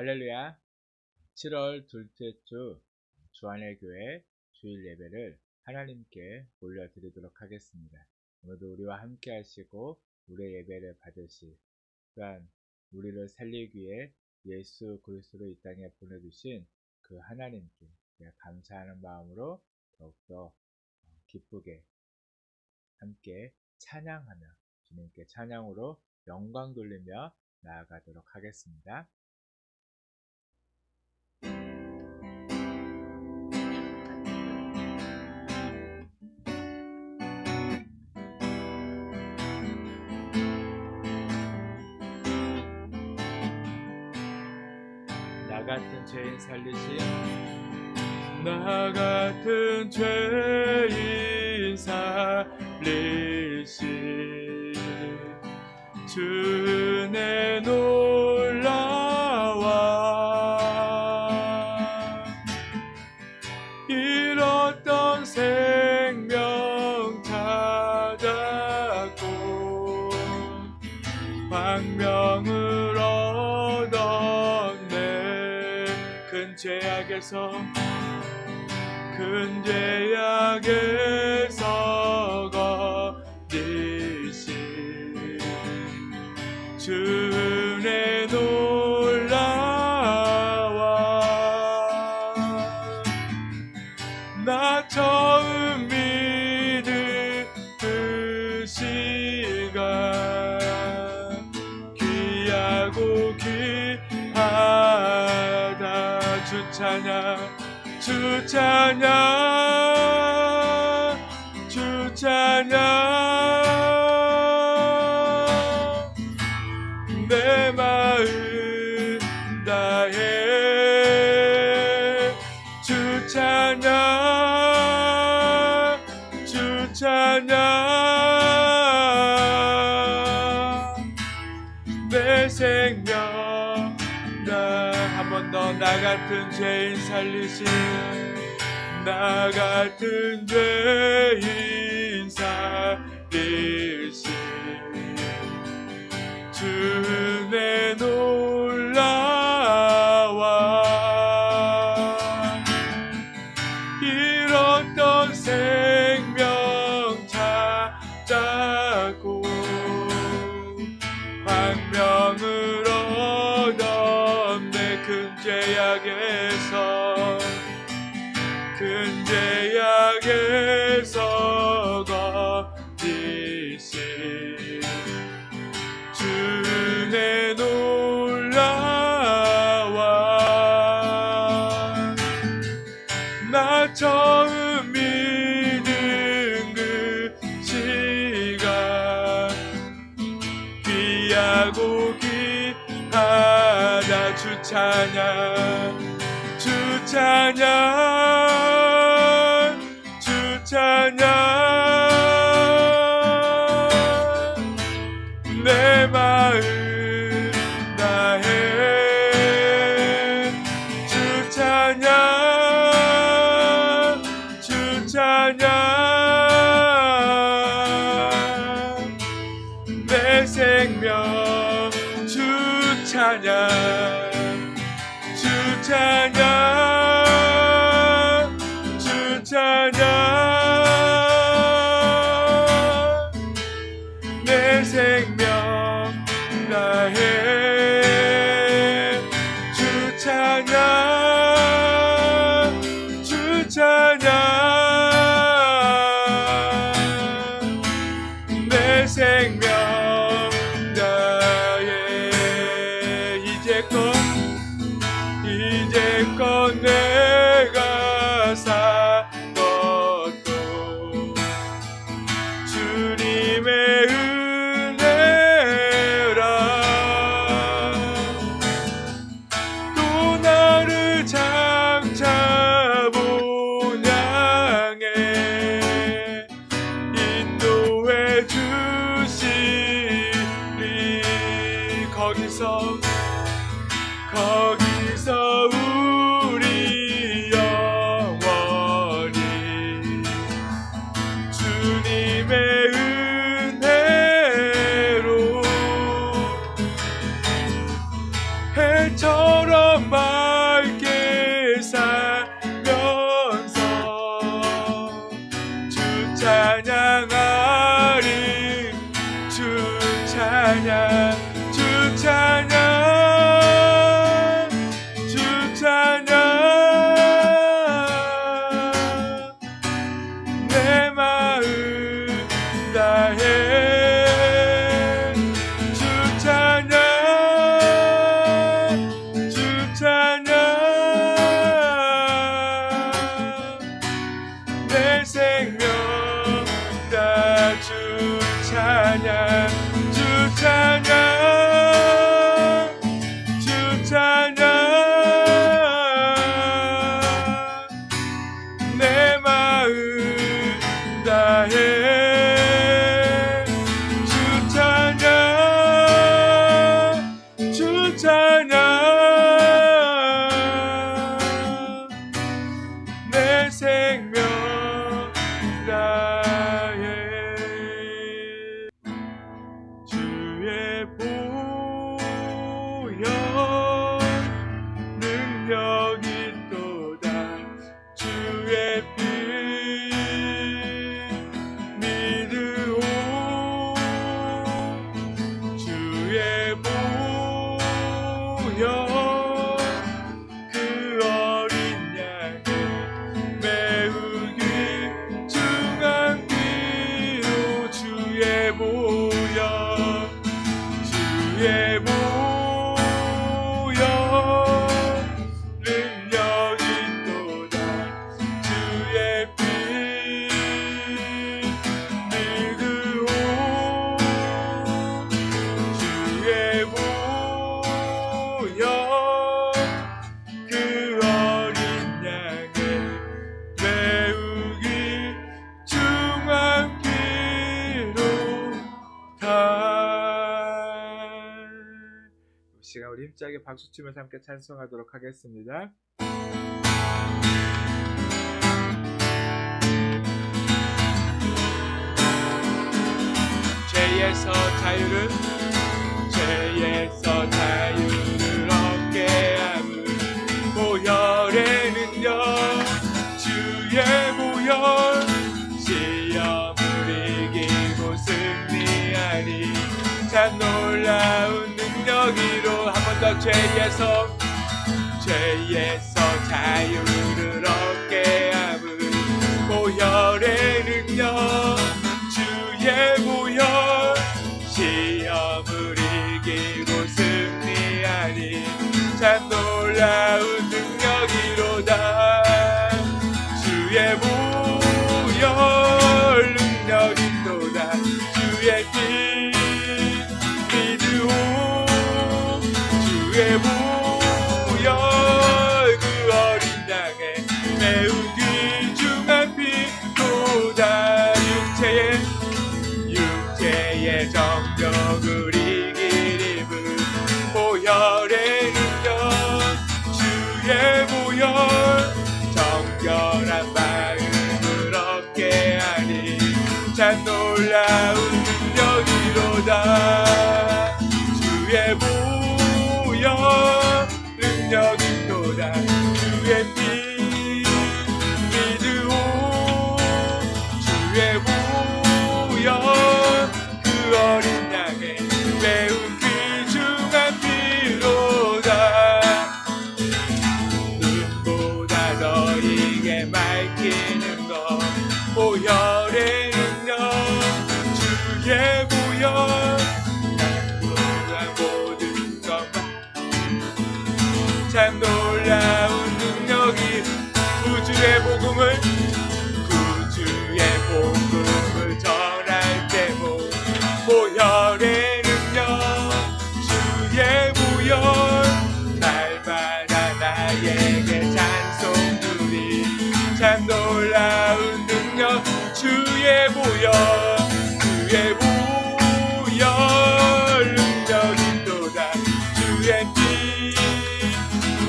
할렐루야. 7월 둘째 주 주안의 교회 주일 예배를 하나님께 올려드리도록 하겠습니다. 오늘도 우리와 함께 하시고 우리의 예배를 받으시, 또한 우리를 살리기 위해 예수 그리스도를 이 땅에 보내주신 그 하나님께 감사하는 마음으로 더욱더 기쁘게 함께 찬양하며 주님께 찬양으로 영광 돌리며 나아가도록 하겠습니다. 나 같은 죄인 살리신, 나 같은 죄인 살리신 주 은혜 놀라와, 잃었던 생명 찾았고 광명을 얻었네. 큰 죄악에서 건지신 주 은혜 놀라와, 나 처음 믿은 그 시간 귀하고 귀하다. 주 찬양, 주 찬양, 주 찬양. 내 마음 다해 주 찬양, 주 찬양. 내 생명 한 번 더, 나 같은 죄인 살리신, 나 같은 죄인 살리신 주 은혜 놀라와, 잃었던 생명 찾았고 광명을 얻었네. 큰 죄악에서, 큰 죄악에서 건지신 주 은혜 놀라와, 나 처음 믿은 그 시간 귀하고 귀하다. 주 찬양, 주 찬양, 주 찬양. 내 마음 다해 주 찬양, 주 찬양. 내 생명 주 찬양, 주 찬양. 찬양 주 찬양 주 찬양 내 마음 다해 주 찬양 주 찬양 내 생명 다해 주의 보혈 능력이 또다 주의 피 믿으오 주의 보혈 그 어린 양의 매우 귀중한 피로 주의 보혈 주의 보혈 능력이 또다 주의 피 믿으오 주의 보혈 그 어린 양의 매우 귀중한 피로 다. 이 시간 우리 힘차게 박수치면서 함께 찬송하도록 하겠습니다. 죄에서 자유를 얻게 함은 보혈의 능력 주의 보혈 시험을 이기고 승리하니 참 놀라운 능력이로 한 번 더 죄에서 자유를 얻게 함은 보혈의 능력 주의 보혈 시험을 이기고 승리하니 참 놀라운 능력이로다 주의 보혈 능력이 또다 주의 피 믿으오 주의 보혈 그 어린 양의 매우 귀중한 피로다 육체의 정욕을 이길 힘은 보혈의 능력 주의 보혈 정결한 마음을 얻게 하니 참 놀라운 능력이로다 주의 보혈 능력이 또다 주의 피 믿으오 주의 보혈 그 어린 양의 매우 귀중한 피로다 눈보다 너에게 밝히는 것 보혈의 능력 주의 보혈 모든 것만 참 놀라운 능력이 구주의 복음을 전할 때 보혈의 능력 주의 보혈 날마다 나에게 찬송 드리 참 놀라운 능력 주의 보혈 능력이 또다 주의 피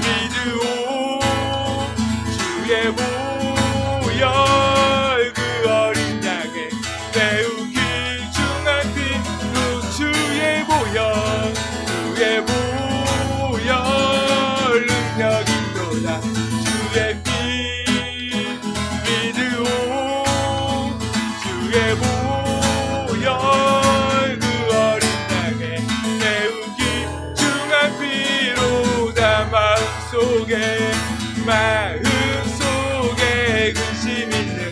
믿으오 주의 보혈 그 어린 양의 매우 귀중한 피로 주의 보혈 능력이 또다 주의 피 믿으오 주의 보혈 그 어린 양의 매우 귀중한 피로다 마음속에 근심 있는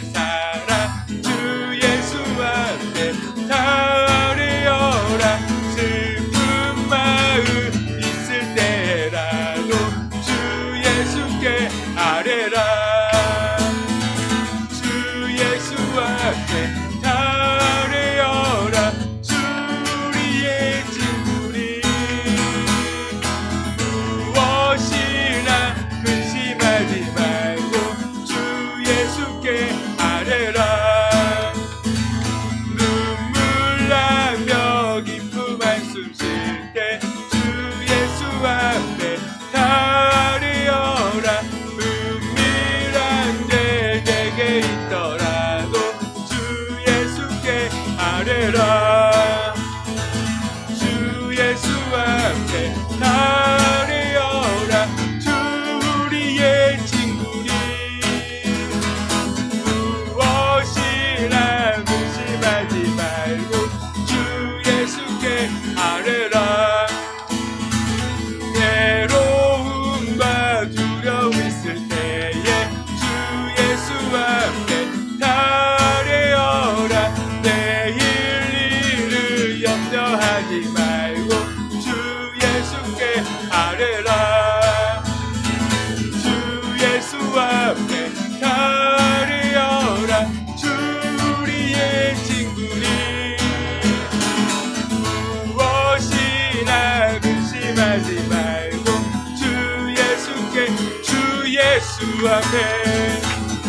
앞에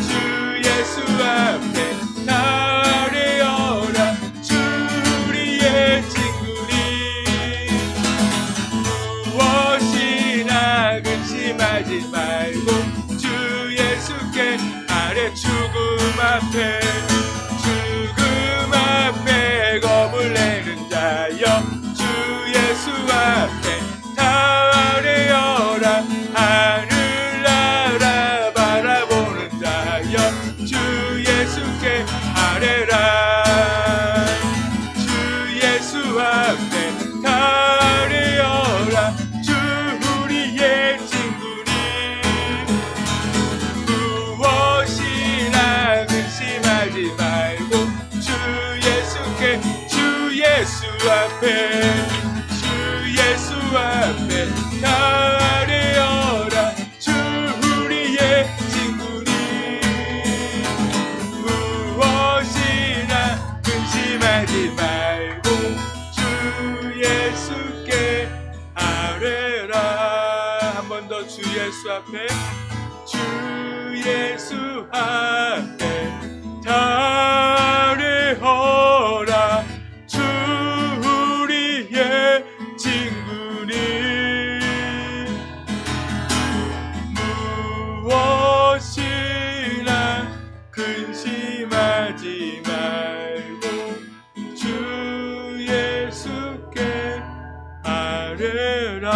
주 예수 앞에 다 아뢰어라. 주 우리의 친구니 무엇이나 근심하지 말고 주 예수께 아뢰. 죽음 앞에 겁을 내는 자여 주 예수 앞에 다 아뢰어라. 하늘 나라 바라보는 자여 주 예수께 아뢰라. 주 예수 앞에 다 아뢰어라. 주 우리의 친구니 무엇이나 근심하지 말고 주 예수께 주 예수 앞에 주 예수 앞에 다 아뢰어라. 주 우리의 친구니 무엇이나 근심하지 말고 주 예수께 아뢰라. 한 번 더 주 예수 앞에 주 예수 앞에 다 아뢰어라. 주 우리의 친구니 무엇이나 근심하지 말고 주 예수께 아뢰라.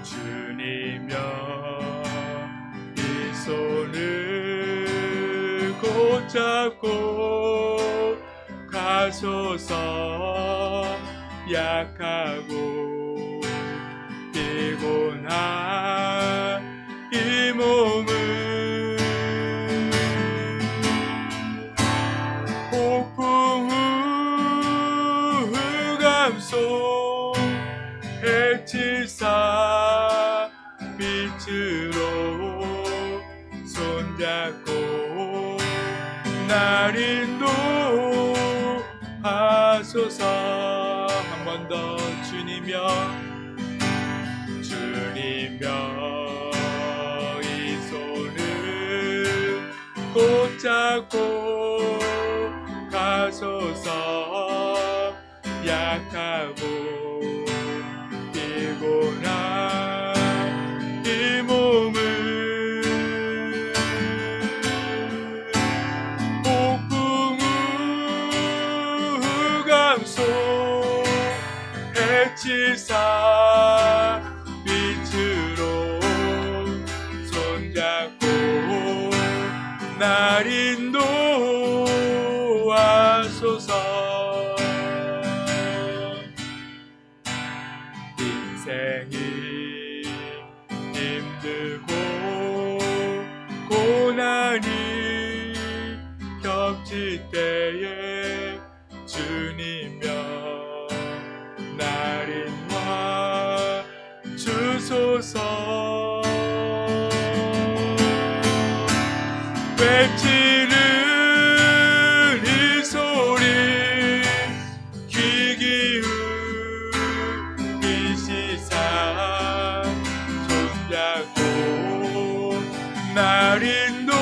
주님여 이 손을 붙잡고 가소서. 약하고 피곤한 이 몸을 폭풍 흑암 속 해칠사 빛으로 손잡고 날 인도하소서. 한 번 더 주님여 이 손을 붙잡고 가소서. 약하고 피곤한 이 몸을 폭풍 흑암 속 해칠사 빛으로 손잡고 날 인도하소서. 인생이 힘들고 고난이 겹칠 때에 주님여 날 인도하 주소서. 외치는 이 소리 귀 기울이시사 손잡고 날 인도하소서.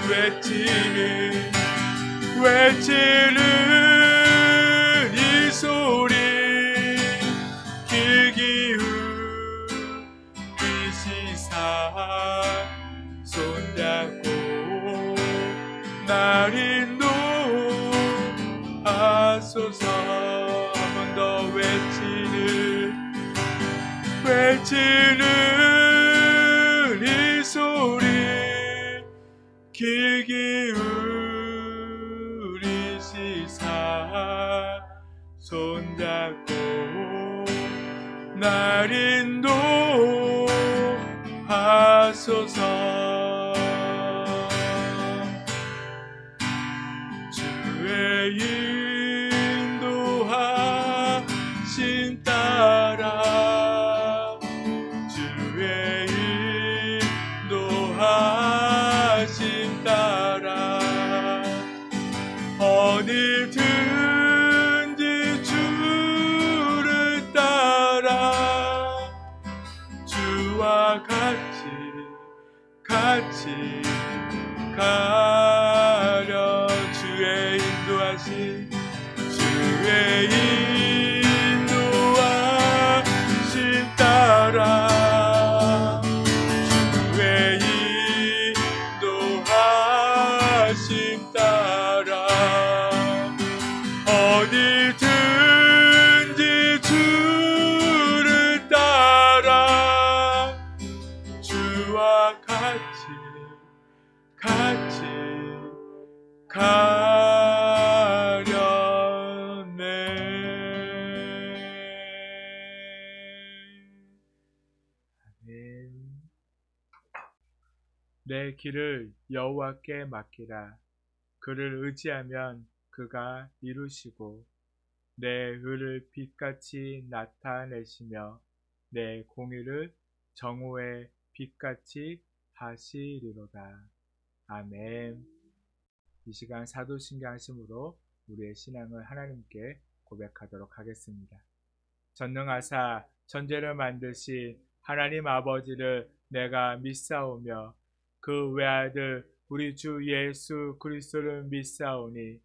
외치는 이 소리 귀 기울이시사 손잡고 날 인도하소서. 한 번 더 외치는 이 소리 귀 기울이시사 손잡고 날 인도하소서. 어디든지 주를 따라 주와 같이 가려 주의 인도하심 따라 주의 인도하심 따라 어디든지 주를 따라 주와 같이 가려네. 아멘. 내 길을 여호와께 맡기라. 그를 의지하면 그가 이루시고 내 의를 빛같이 나타내시며 내 공의를 정오의 빛같이 하시리로다. 아멘. 이 시간 사도신경 하심으로 우리의 신앙을 하나님께 고백하도록 하겠습니다. 전능하사 천지를 만드신 하나님 아버지를 내가 믿사오며 그 외아들 우리 주 예수 그리스도를 믿사오니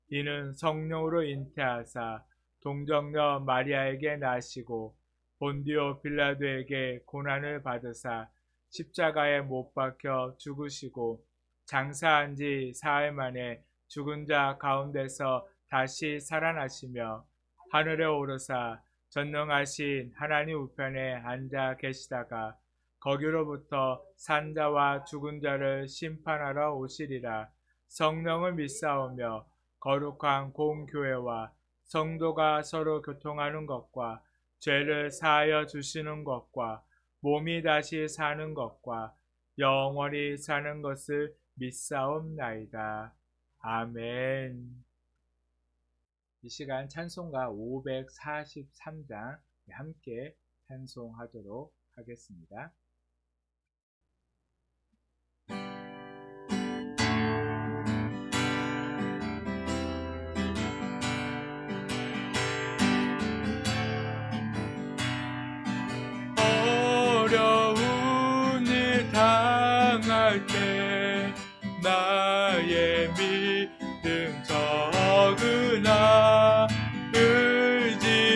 이는 성령으로 잉태하사 동정녀 마리아에게 나시고 본디오 빌라도에게 고난을 받으사 십자가에 못 박혀 죽으시고 장사한 지 사흘 만에 죽은 자 가운데서 다시 살아나시며 하늘에 오르사 전능하신 하나님 우편에 앉아 계시다가 거기로부터 산자와 죽은 자를 심판하러 오시리라. 성령을 믿사오며 거룩한 공교회와 성도가 서로 교통하는 것과 죄를 사하여 주시는 것과 몸이 다시 사는 것과 영원히 사는 것을 믿사옵나이다. 아멘. 이 시간 찬송가 543장 함께 찬송하도록 하겠습니다. 어려운 일 당할 때 나의 믿음 적으나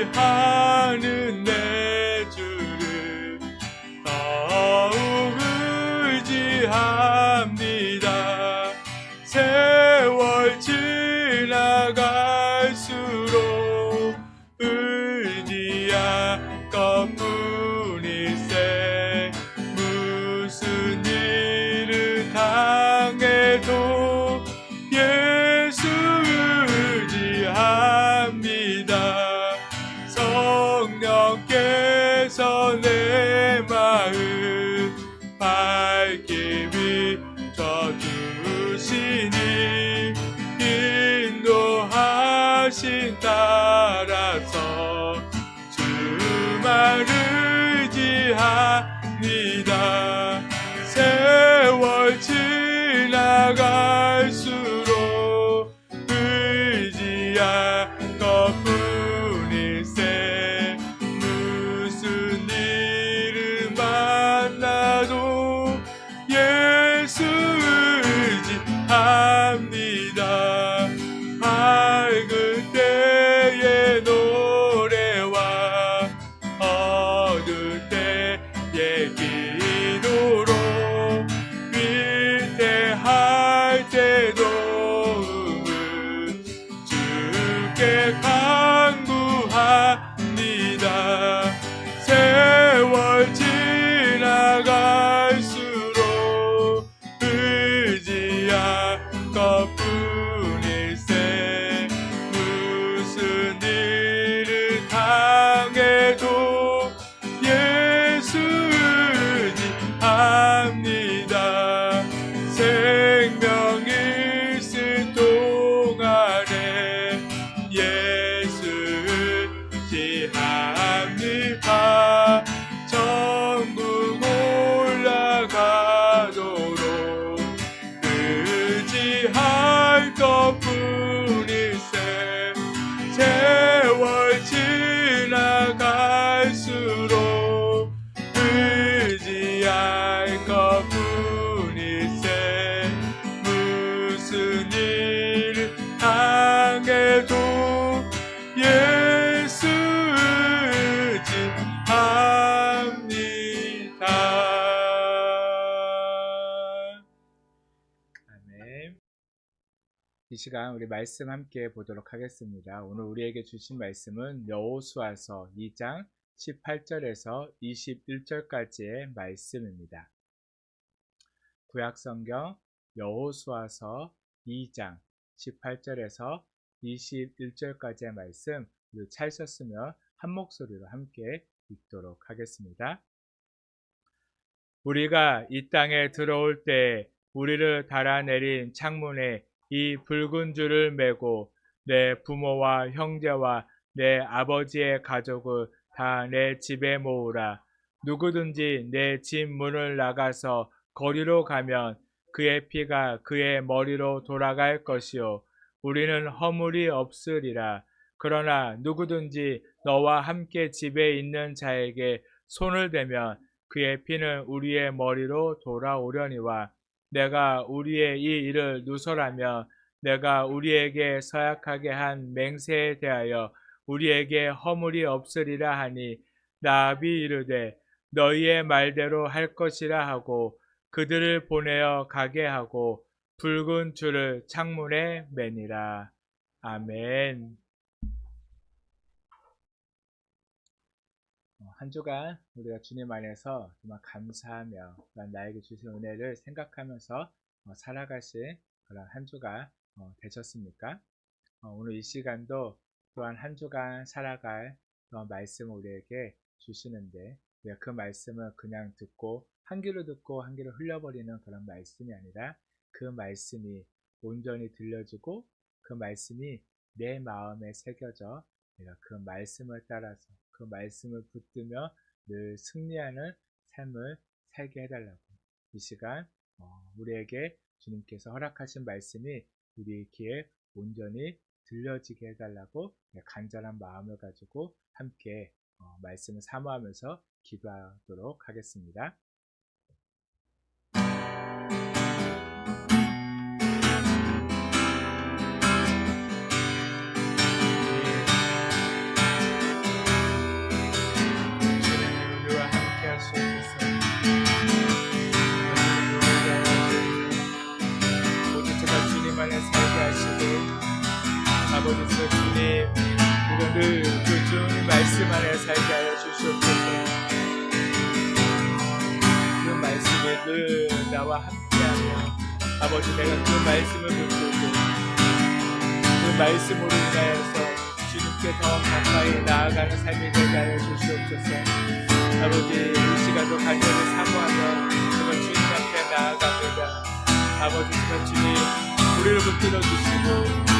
의지하는 내 주를 더욱 의지합니다. 세월 지나갈수록 의지할 것뿐일세. 무슨 일을 당해도 예수 의지합니다. 성령께서 내 마음 밝게 비춰주시니 인도하신 따라서 주만 의지합니다. 세월 지나갈수록 의지할 것뿐일세. 무슨 일을 만나도 예수 의지합니다. 밝을 때의 노래와 어두울 때의 기도로 위태할 때 도움을 주께 간구합니다. 세월 지나갈수록 의지할 것뿐일세. 무슨 일을 당해도 예수 의지합니다. 생명 있을 동안에 예수 의지합니다. 천국 올라가도록 의지할 것뿐일세. 이 시간 우리 말씀 함께 보도록 하겠습니다. 오늘 우리에게 주신 말씀은 여호수아서 2장 18절에서 21절까지의 말씀입니다. 구약성경 여호수아서 2장 18절에서 21절까지의 말씀 잘 썼으면 한 목소리로 함께 읽도록 하겠습니다. 우리가 이 땅에 들어올 때 우리를 달아내린 창문에 이 붉은 줄을 메고 내 부모와 형제와 내 아버지의 가족을 다 내 집에 모으라. 누구든지 내 집 문을 나가서 거리로 가면 그의 피가 그의 머리로 돌아갈 것이요 우리는 허물이 없으리라. 그러나 누구든지 너와 함께 집에 있는 자에게 손을 대면 그의 피는 우리의 머리로 돌아오려니와 내가 우리의 이 일을 누설하며 내가 우리에게 서약하게 한 맹세에 대하여 우리에게 허물이 없으리라 하니 나압이 이르되 너희의 말대로 할 것이라 하고 그들을 보내어 가게 하고 붉은 줄을 창문에 매니라. 아멘. 한 주간 우리가 주님 안에서 정말 감사하며 나에게 주신 은혜를 생각하면서 살아가신 그런 한 주간 되셨습니까? 오늘 이 시간도 또한 한 주간 살아갈 그런 말씀을 우리에게 주시는데 우리가 그 말씀을 그냥 듣고 한 귀로 듣고 한 귀로 흘려버리는 그런 말씀이 아니라 그 말씀이 온전히 들려지고 그 말씀이 내 마음에 새겨져 내가 그 말씀을 따라서 그 말씀을 붙들며 늘 승리하는 삶을 살게 해달라고 이 시간 우리에게 주님께서 허락하신 말씀이 우리 귀에 온전히 들려지게 해달라고 간절한 마음을 가지고 함께 말씀을 사모하면서 기도하도록 하겠습니다. 아버지께서 주님, 우리가 늘 그 주님 말씀 안에 살게 하여 주시옵소서. 그 말씀이 늘 나와 함께하며 아버지 내가 그 말씀을 붙들고 그 말씀으로 인하여서 주님께 더 가까이 나아가는 삶이 되게 하여 주시옵소서. 아버지 이 시간도 간절히 사모하며 정말 주님 앞에 나아갑니다. 아버지 정말 주님 우리를 붙들어 주시고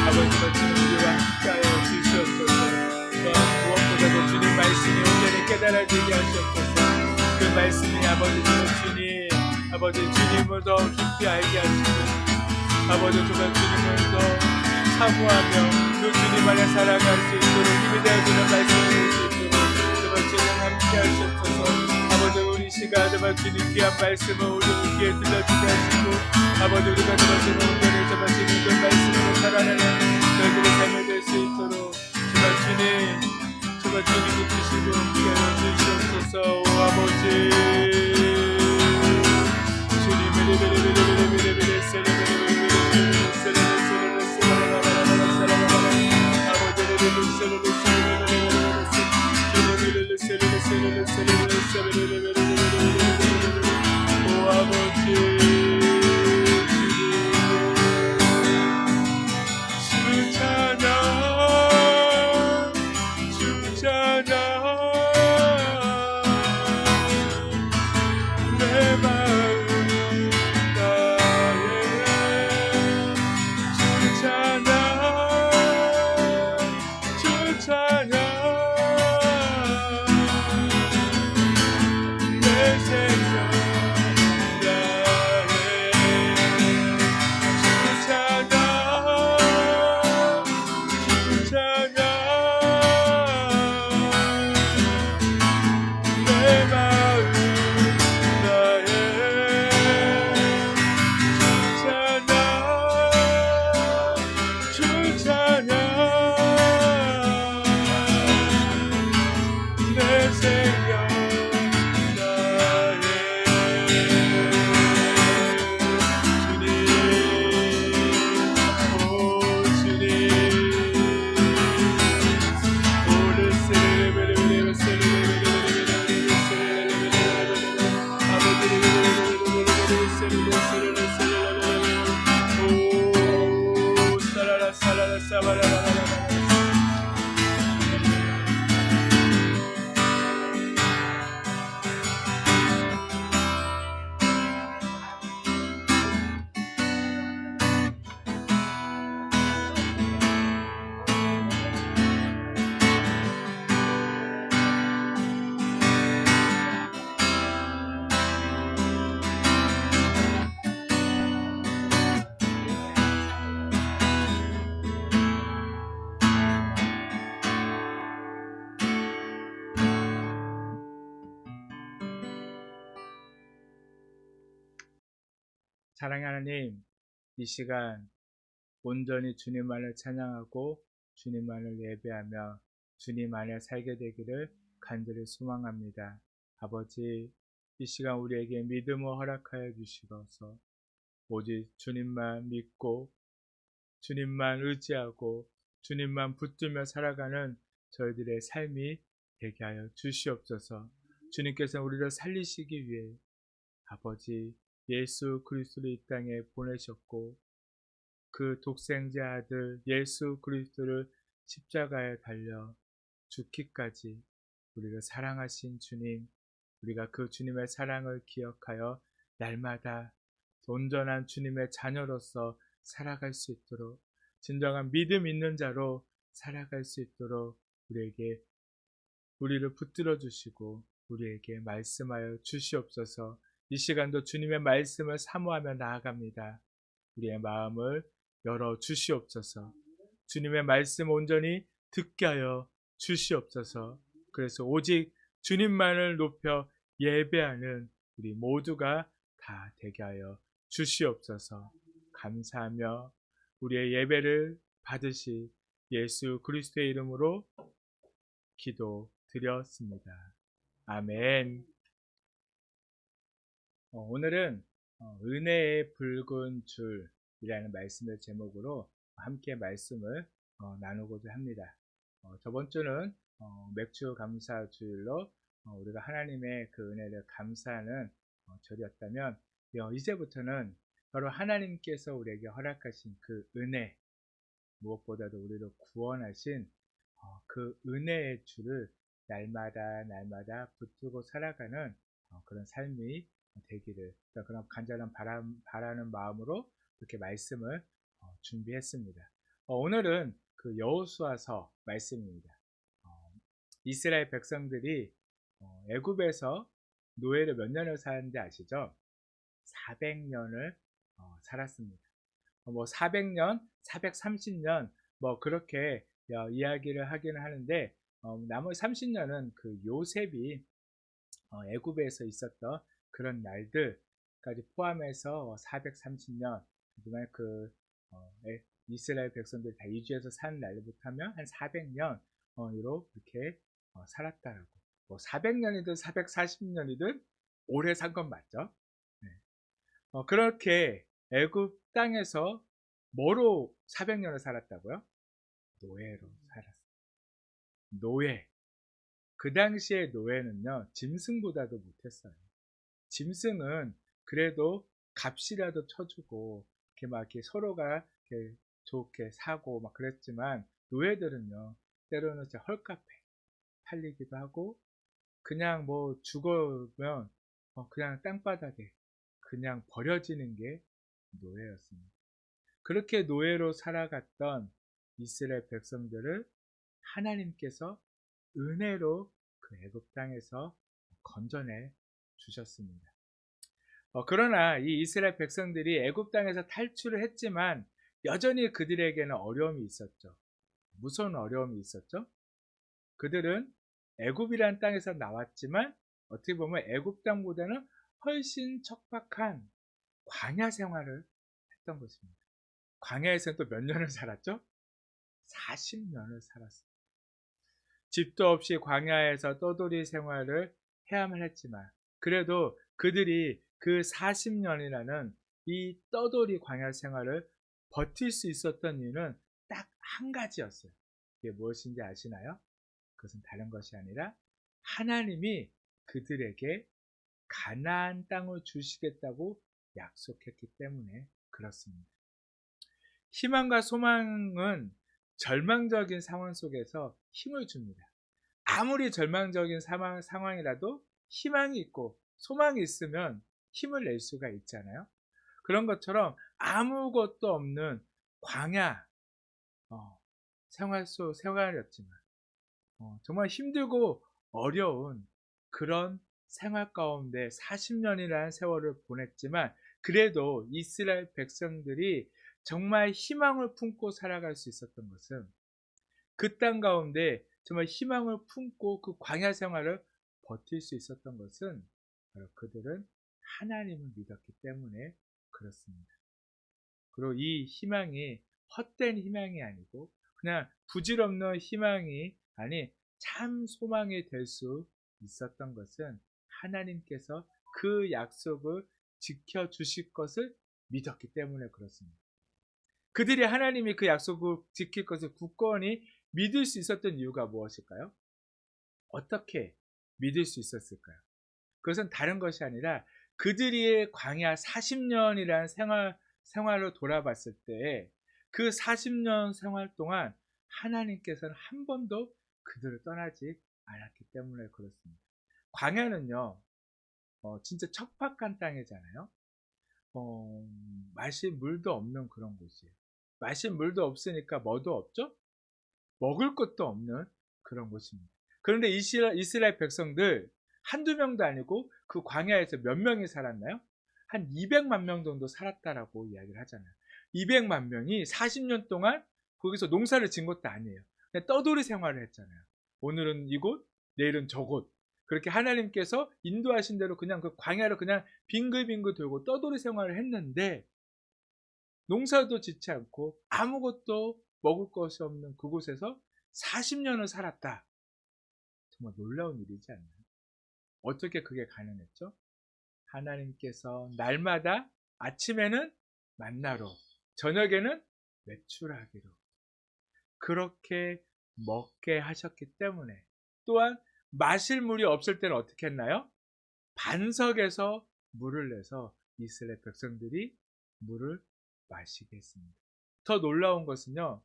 아버지가 주님 우리와 함께하여 주시옵소서. 또한 무엇보다도 주님 말씀이 온전히 깨달아지게 하시옵소서. 그 말씀이 아버지 주님 아버지 주님을 더 깊이 알게 하시고 아버지 정말 주님을 더 사모하며 그 주님 안에 살아갈 수 있도록 힘이 되어주는 말씀을 주시고 정말 주님 함께 하시옵소서. 아버지 우리 시간 정말 주님 귀한 말씀을 우리 귀에 들려주게 하시고 아버지 우리가 정말 주님 온전히 정말 주님 그 말씀으로 살아내는 저희들의 삶이 될 수 있도록 정말 주님이 주시고 함께하여 주시옵소서. 오 아버지 사랑하는 하나님, 이 시간 온전히 주님만을 찬양하고 주님만을 예배하며 주님 안에 살게 되기를 간절히 소망합니다. 아버지, 이 시간 우리에게 믿음을 허락하여 주시옵소서. 오직 주님만 믿고 주님만 의지하고 주님만 붙들며 살아가는 저희들의 삶이 되게 하여 주시옵소서. 주님께서 우리를 살리시기 위해 아버지 예수 그리스도를 이 땅에 보내셨고 그 독생자 아들 예수 그리스도를 십자가에 달려 죽기까지 우리를 사랑하신 주님, 우리가 그 주님의 사랑을 기억하여 날마다 온전한 주님의 자녀로서 살아갈 수 있도록, 진정한 믿음 있는 자로 살아갈 수 있도록 우리를 붙들어 주시고 우리에게 말씀하여 주시옵소서. 이 시간도 주님의 말씀을 사모하며 나아갑니다. 우리의 마음을 열어 주시옵소서. 주님의 말씀 온전히 듣게 하여 주시옵소서. 그래서 오직 주님만을 높여 예배하는 우리 모두가 다 되게 하여 주시옵소서. 감사하며 우리의 예배를 받으실 예수 그리스도의 이름으로 기도드렸습니다. 아멘. 오늘은 은혜의 붉은 줄이라는 말씀의 제목으로 함께 말씀을 나누고자 합니다. 저번 주는 맥주 감사 주일로 우리가 하나님의 그 은혜를 감사하는 절이었다면 이제부터는 바로 하나님께서 우리에게 허락하신 그 은혜, 무엇보다도 우리를 구원하신 그 은혜의 줄을 날마다 붙들고 살아가는 그런 삶이 되기를, 그런 간절한 바라는 마음으로 이렇게 말씀을 준비했습니다. 오늘은 그 여호수아서 말씀입니다. 이스라엘 백성들이 애굽에서 노예를 몇 년을 사는지 아시죠? 400년을 살았습니다. 400년, 430년 그렇게 이야기를 하기는 하는데 나머지 30년은 그 요셉이 애굽에서 있었던 그런 날들까지 포함해서 430년, 하지만 이스라엘 백성들 다 이주해서 산 날부터 하면 한 400년으로 이렇게 살았다라고. 400년이든 440년이든 오래 산 건 맞죠? 네. 그렇게 애굽 땅에서 뭐로 400년을 살았다고요? 노예로 살았어요. 노예. 그 당시에 노예는요, 짐승보다도 못했어요. 짐승은 그래도 값이라도 쳐주고 이렇게 서로가 이렇게 좋게 사고 그랬지만 노예들은요, 때로는 진짜 헐값에 팔리기도 하고 그냥 죽으면 그냥 땅바닥에 그냥 버려지는 게 노예였습니다. 그렇게 노예로 살아갔던 이스라엘 백성들을 하나님께서 은혜로 그 애굽 땅에서 건져내 주셨습니다. 그러나 이 이스라엘 백성들이 애굽 땅에서 탈출을 했지만 여전히 그들에게는 어려움이 있었죠. 무슨 어려움이 있었죠? 그들은 애굽이라는 땅에서 나왔지만 어떻게 보면 애굽 땅보다는 훨씬 척박한 광야 생활을 했던 것입니다. 광야에서는 또 몇 년을 살았죠? 40년을 살았습니다. 집도 없이 광야에서 떠돌이 생활을 해야만 했지만 그래도 그들이 그 40년이라는 이 떠돌이 광야 생활을 버틸 수 있었던 이유는 딱 한 가지였어요. 그게 무엇인지 아시나요? 그것은 다른 것이 아니라 하나님이 그들에게 가나안 땅을 주시겠다고 약속했기 때문에 그렇습니다. 희망과 소망은 절망적인 상황 속에서 힘을 줍니다. 아무리 절망적인 상황이라도 희망이 있고 소망이 있으면 힘을 낼 수가 있잖아요. 그런 것처럼 아무것도 없는 광야 생활이었지만 정말 힘들고 어려운 그런 생활 가운데 40년이라는 세월을 보냈지만 그래도 이스라엘 백성들이 정말 희망을 품고 살아갈 수 있었던 것은 그 땅 가운데 정말 희망을 품고 그 광야 생활을 버틸 수 있었던 것은 바로 그들은 하나님을 믿었기 때문에 그렇습니다. 그리고 이 희망이 헛된 희망이 아니고 그냥 부질없는 희망이 아니 참 소망이 될 수 있었던 것은 하나님께서 그 약속을 지켜주실 것을 믿었기 때문에 그렇습니다. 그들이 하나님이 그 약속을 지킬 것을 굳건히 믿을 수 있었던 이유가 무엇일까요? 어떻게 믿을 수 있었을까요? 그것은 다른 것이 아니라 그들이 광야 40년이라는 생활로 돌아봤을 때 그 40년 생활 동안 하나님께서는 한 번도 그들을 떠나지 않았기 때문에 그렇습니다. 광야는요, 진짜 척박한 땅이잖아요. 마실 물도 없는 그런 곳이에요. 마실 물도 없으니까 뭐도 없죠? 먹을 것도 없는 그런 곳입니다. 그런데 이스라엘 백성들 한두 명도 아니고 그 광야에서 몇 명이 살았나요? 한 200만 명 정도 살았다라고 이야기를 하잖아요. 200만 명이 40년 동안 거기서 농사를 지은 것도 아니에요. 그냥 떠돌이 생활을 했잖아요. 오늘은 이곳, 내일은 저곳. 그렇게 하나님께서 인도하신 대로 그냥 그 광야를 그냥 빙글빙글 돌고 떠돌이 생활을 했는데 농사도 짓지 않고 아무것도 먹을 것이 없는 그곳에서 40년을 살았다. 정말 놀라운 일이지 않나요? 어떻게 그게 가능했죠? 하나님께서 날마다 아침에는 만나로, 저녁에는 메추라기로 그렇게 먹게 하셨기 때문에 또한 마실 물이 없을 때는 어떻게 했나요? 반석에서 물을 내서 이스라엘 백성들이 물을 마시게 했습니다. 더 놀라운 것은요,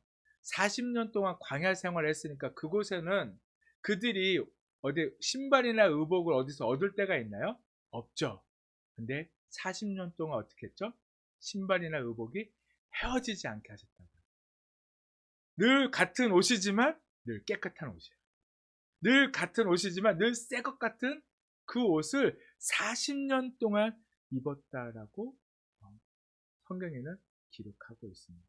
40년 동안 광야 생활을 했으니까 그곳에는 그들이 어디 신발이나 의복을 어디서 얻을 때가 있나요? 없죠. 근데 40년 동안 어떻게 했죠? 신발이나 의복이 헤어지지 않게 하셨다고요. 늘 같은 옷이지만 늘 깨끗한 옷이에요. 늘 같은 옷이지만 늘 새 것 같은 그 옷을 40년 동안 입었다라고 성경에는 기록하고 있습니다.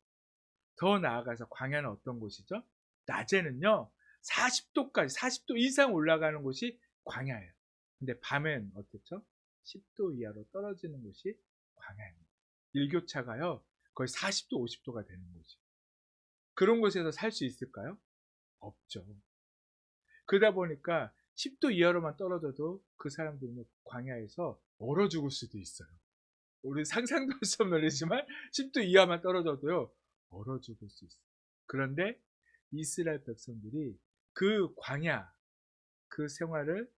더 나아가서 광야는 어떤 곳이죠? 낮에는요 40도까지 40도 이상 올라가는 곳이 광야예요. 근데 밤엔 어떻죠? 10도 이하로 떨어지는 곳이 광야입니다. 일교차가요 거의 40도 50도가 되는 거죠. 그런 곳에서 살 수 있을까요? 없죠. 그러다 보니까 10도 이하로만 떨어져도 그 사람들은 광야에서 얼어 죽을 수도 있어요. 우리 상상도 할 수 없는 일이지만 10도 이하만 떨어져도요 얼어 죽을 수 있어요. 그런데 이스라엘 백성들이 그 광야 그 생활을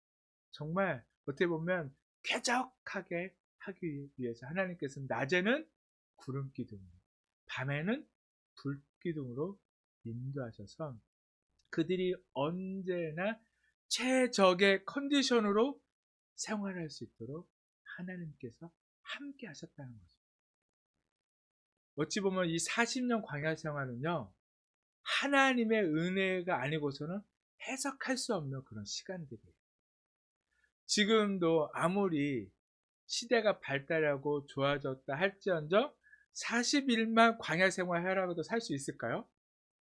정말 어떻게 보면 쾌적하게 하기 위해서 하나님께서는 낮에는 구름 기둥으로 밤에는 불 기둥으로 인도하셔서 그들이 언제나 최적의 컨디션으로 생활할 수 있도록 하나님께서 함께 하셨다는 거죠. 어찌 보면 이 40년 광야 생활은요 하나님의 은혜가 아니고서는 해석할 수 없는 그런 시간들이에요. 지금도 아무리 시대가 발달하고 좋아졌다 할지언정 40일만 광야 생활하라고도 살 수 있을까요?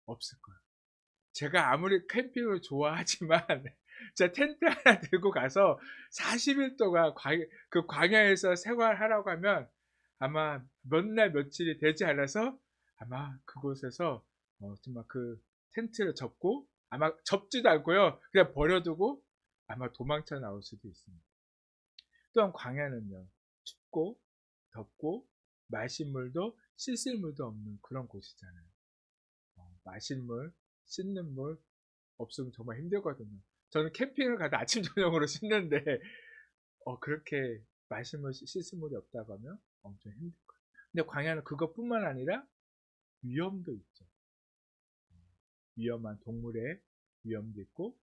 없을 거예요. 제가 아무리 캠핑을 좋아하지만 제가 텐트 하나 들고 가서 40일 동안 그 광야에서 생활하라고 하면 아마 몇 날 며칠이 되지 않아서 아마 그곳에서 정말 그 텐트를 접고 아마 접지도 않고요 그냥 버려두고 아마 도망쳐 나올 수도 있습니다. 또한 광야는요 춥고 덥고 마실 물도 씻을 물도 없는 그런 곳이잖아요. 마실 물, 씻는 물 없으면 정말 힘들거든요. 저는 캠핑을 가도 아침 저녁으로 씻는데 그렇게 마실 물, 씻을 물이 없다고 하면 엄청 힘들 거예요. 근데 광야는 그것뿐만 아니라 위험도 있죠. 위험한 동물의 위험도 있고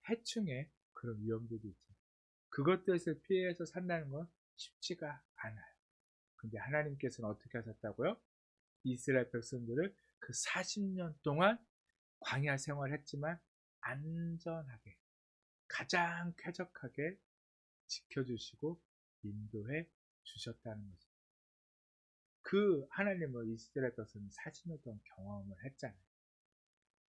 해충의 그런 위험들도 있죠. 그것들을 피해서 산다는 건 쉽지가 않아요. 근데 하나님께서는 어떻게 하셨다고요? 이스라엘 백성들을 그 40년 동안 광야 생활했지만 안전하게 가장 쾌적하게 지켜주시고 인도해 주셨다는 거죠. 그 하나님을 이스라엘 백성은 40년 동안 경험을 했잖아요.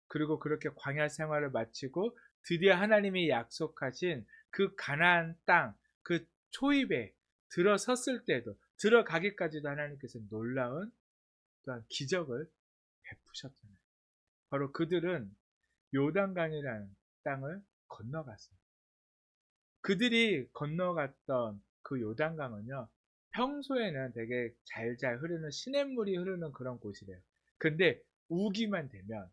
그리고 그렇게 광야 생활을 마치고 드디어 하나님이 약속하신 그 가나안 땅, 그 초입에 들어섰을 때도 들어가기까지도 하나님께서 놀라운 또한 기적을 베푸셨잖아요. 바로 그들은 요단강이라는 땅을 건너갔어요. 그들이 건너갔던 그 요단강은요, 평소에는 되게 잘잘 흐르는 시냇물이 흐르는 그런 곳이래요. 근데 우기만 되면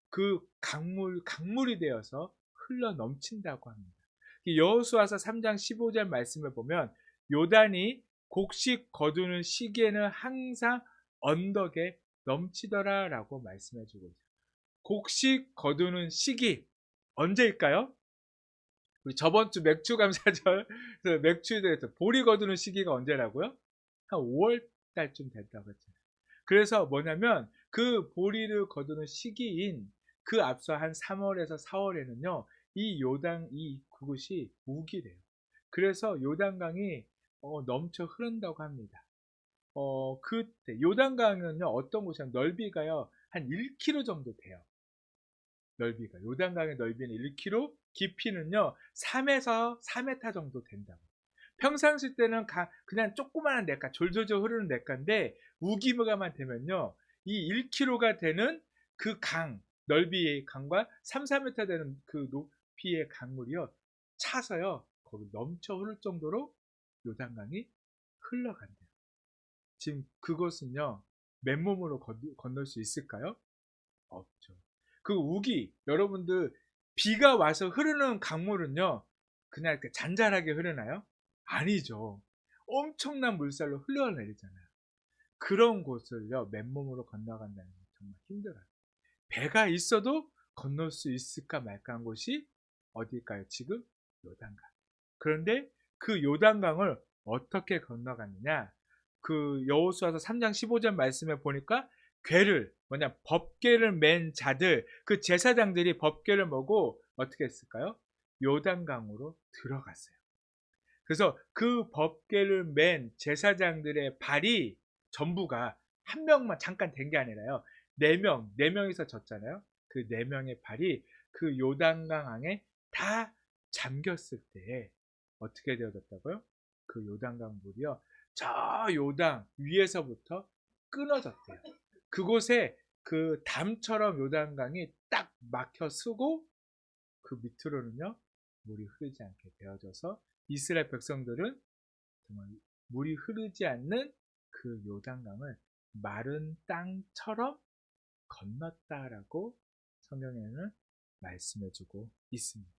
그 강물이 되어서 흘러 넘친다고 합니다. 여호수아서 3장 15절 말씀을 보면 요단이 곡식 거두는 시기에는 항상 언덕에 넘치더라 라고 말씀해 주고 있어요. 곡식 거두는 시기 언제일까요? 우리 저번 주 맥주 감사절 맥주에서 보리 거두는 시기가 언제라고요? 한 5월 달쯤 됐다고 했잖아요. 그래서 뭐냐면 그 보리를 거두는 시기인 그 앞서 한 3월에서 4월에는요, 이 요단 그곳이 우기래요. 그래서 요단강이 넘쳐 흐른다고 합니다. 그때 요단강은요, 어떤 곳이냐면 넓이가요 한 1km 정도 돼요. 넓이가 요단강의 넓이는 1km, 깊이는요 3에서 4m 정도 된다고. 평상시 때는 그냥 조그마한 냇가, 졸졸졸 흐르는 냇가인데 우기무가만 되면요 이 1km가 되는 그 넓이의 강과 3, 4m 되는 그 높이의 강물이요 차서요 거기 넘쳐 흐를 정도로 요단강이 흘러간대요. 지금 그것은요 맨몸으로 건널 수 있을까요? 없죠. 그 우기, 여러분들 비가 와서 흐르는 강물은요 그냥 이렇게 잔잔하게 흐르나요? 아니죠. 엄청난 물살로 흘러내리잖아요. 그런 곳을요 맨몸으로 건너간다는 건 정말 힘들어요. 배가 있어도 건널 수 있을까 말까 한 곳이 어딜까요? 지금 요단강. 그런데 그 요단강을 어떻게 건너갔느냐? 그 여호수아서 3장 15절 말씀에 보니까 법궤를 맨 자들, 그 제사장들이 법궤를 메고 어떻게 했을까요? 요단강으로 들어갔어요. 그래서 그 법궤를 맨 제사장들의 발이 전부가 한 명만 잠깐 된 게 아니라요. 네 명이서 졌잖아요. 그 네 명의 발이 그 요단강 안에 다 잠겼을 때 어떻게 되어졌다고요? 그 요단강 물이요. 저 요단 위에서부터 끊어졌대요. 그곳에 그 담처럼 요단강이 딱 막혀 쓰고 그 밑으로는요 물이 흐르지 않게 되어져서 이스라엘 백성들은 정말 물이 흐르지 않는 그 요단강을 마른 땅처럼 건넜다라고 성경에는 말씀해주고 있습니다.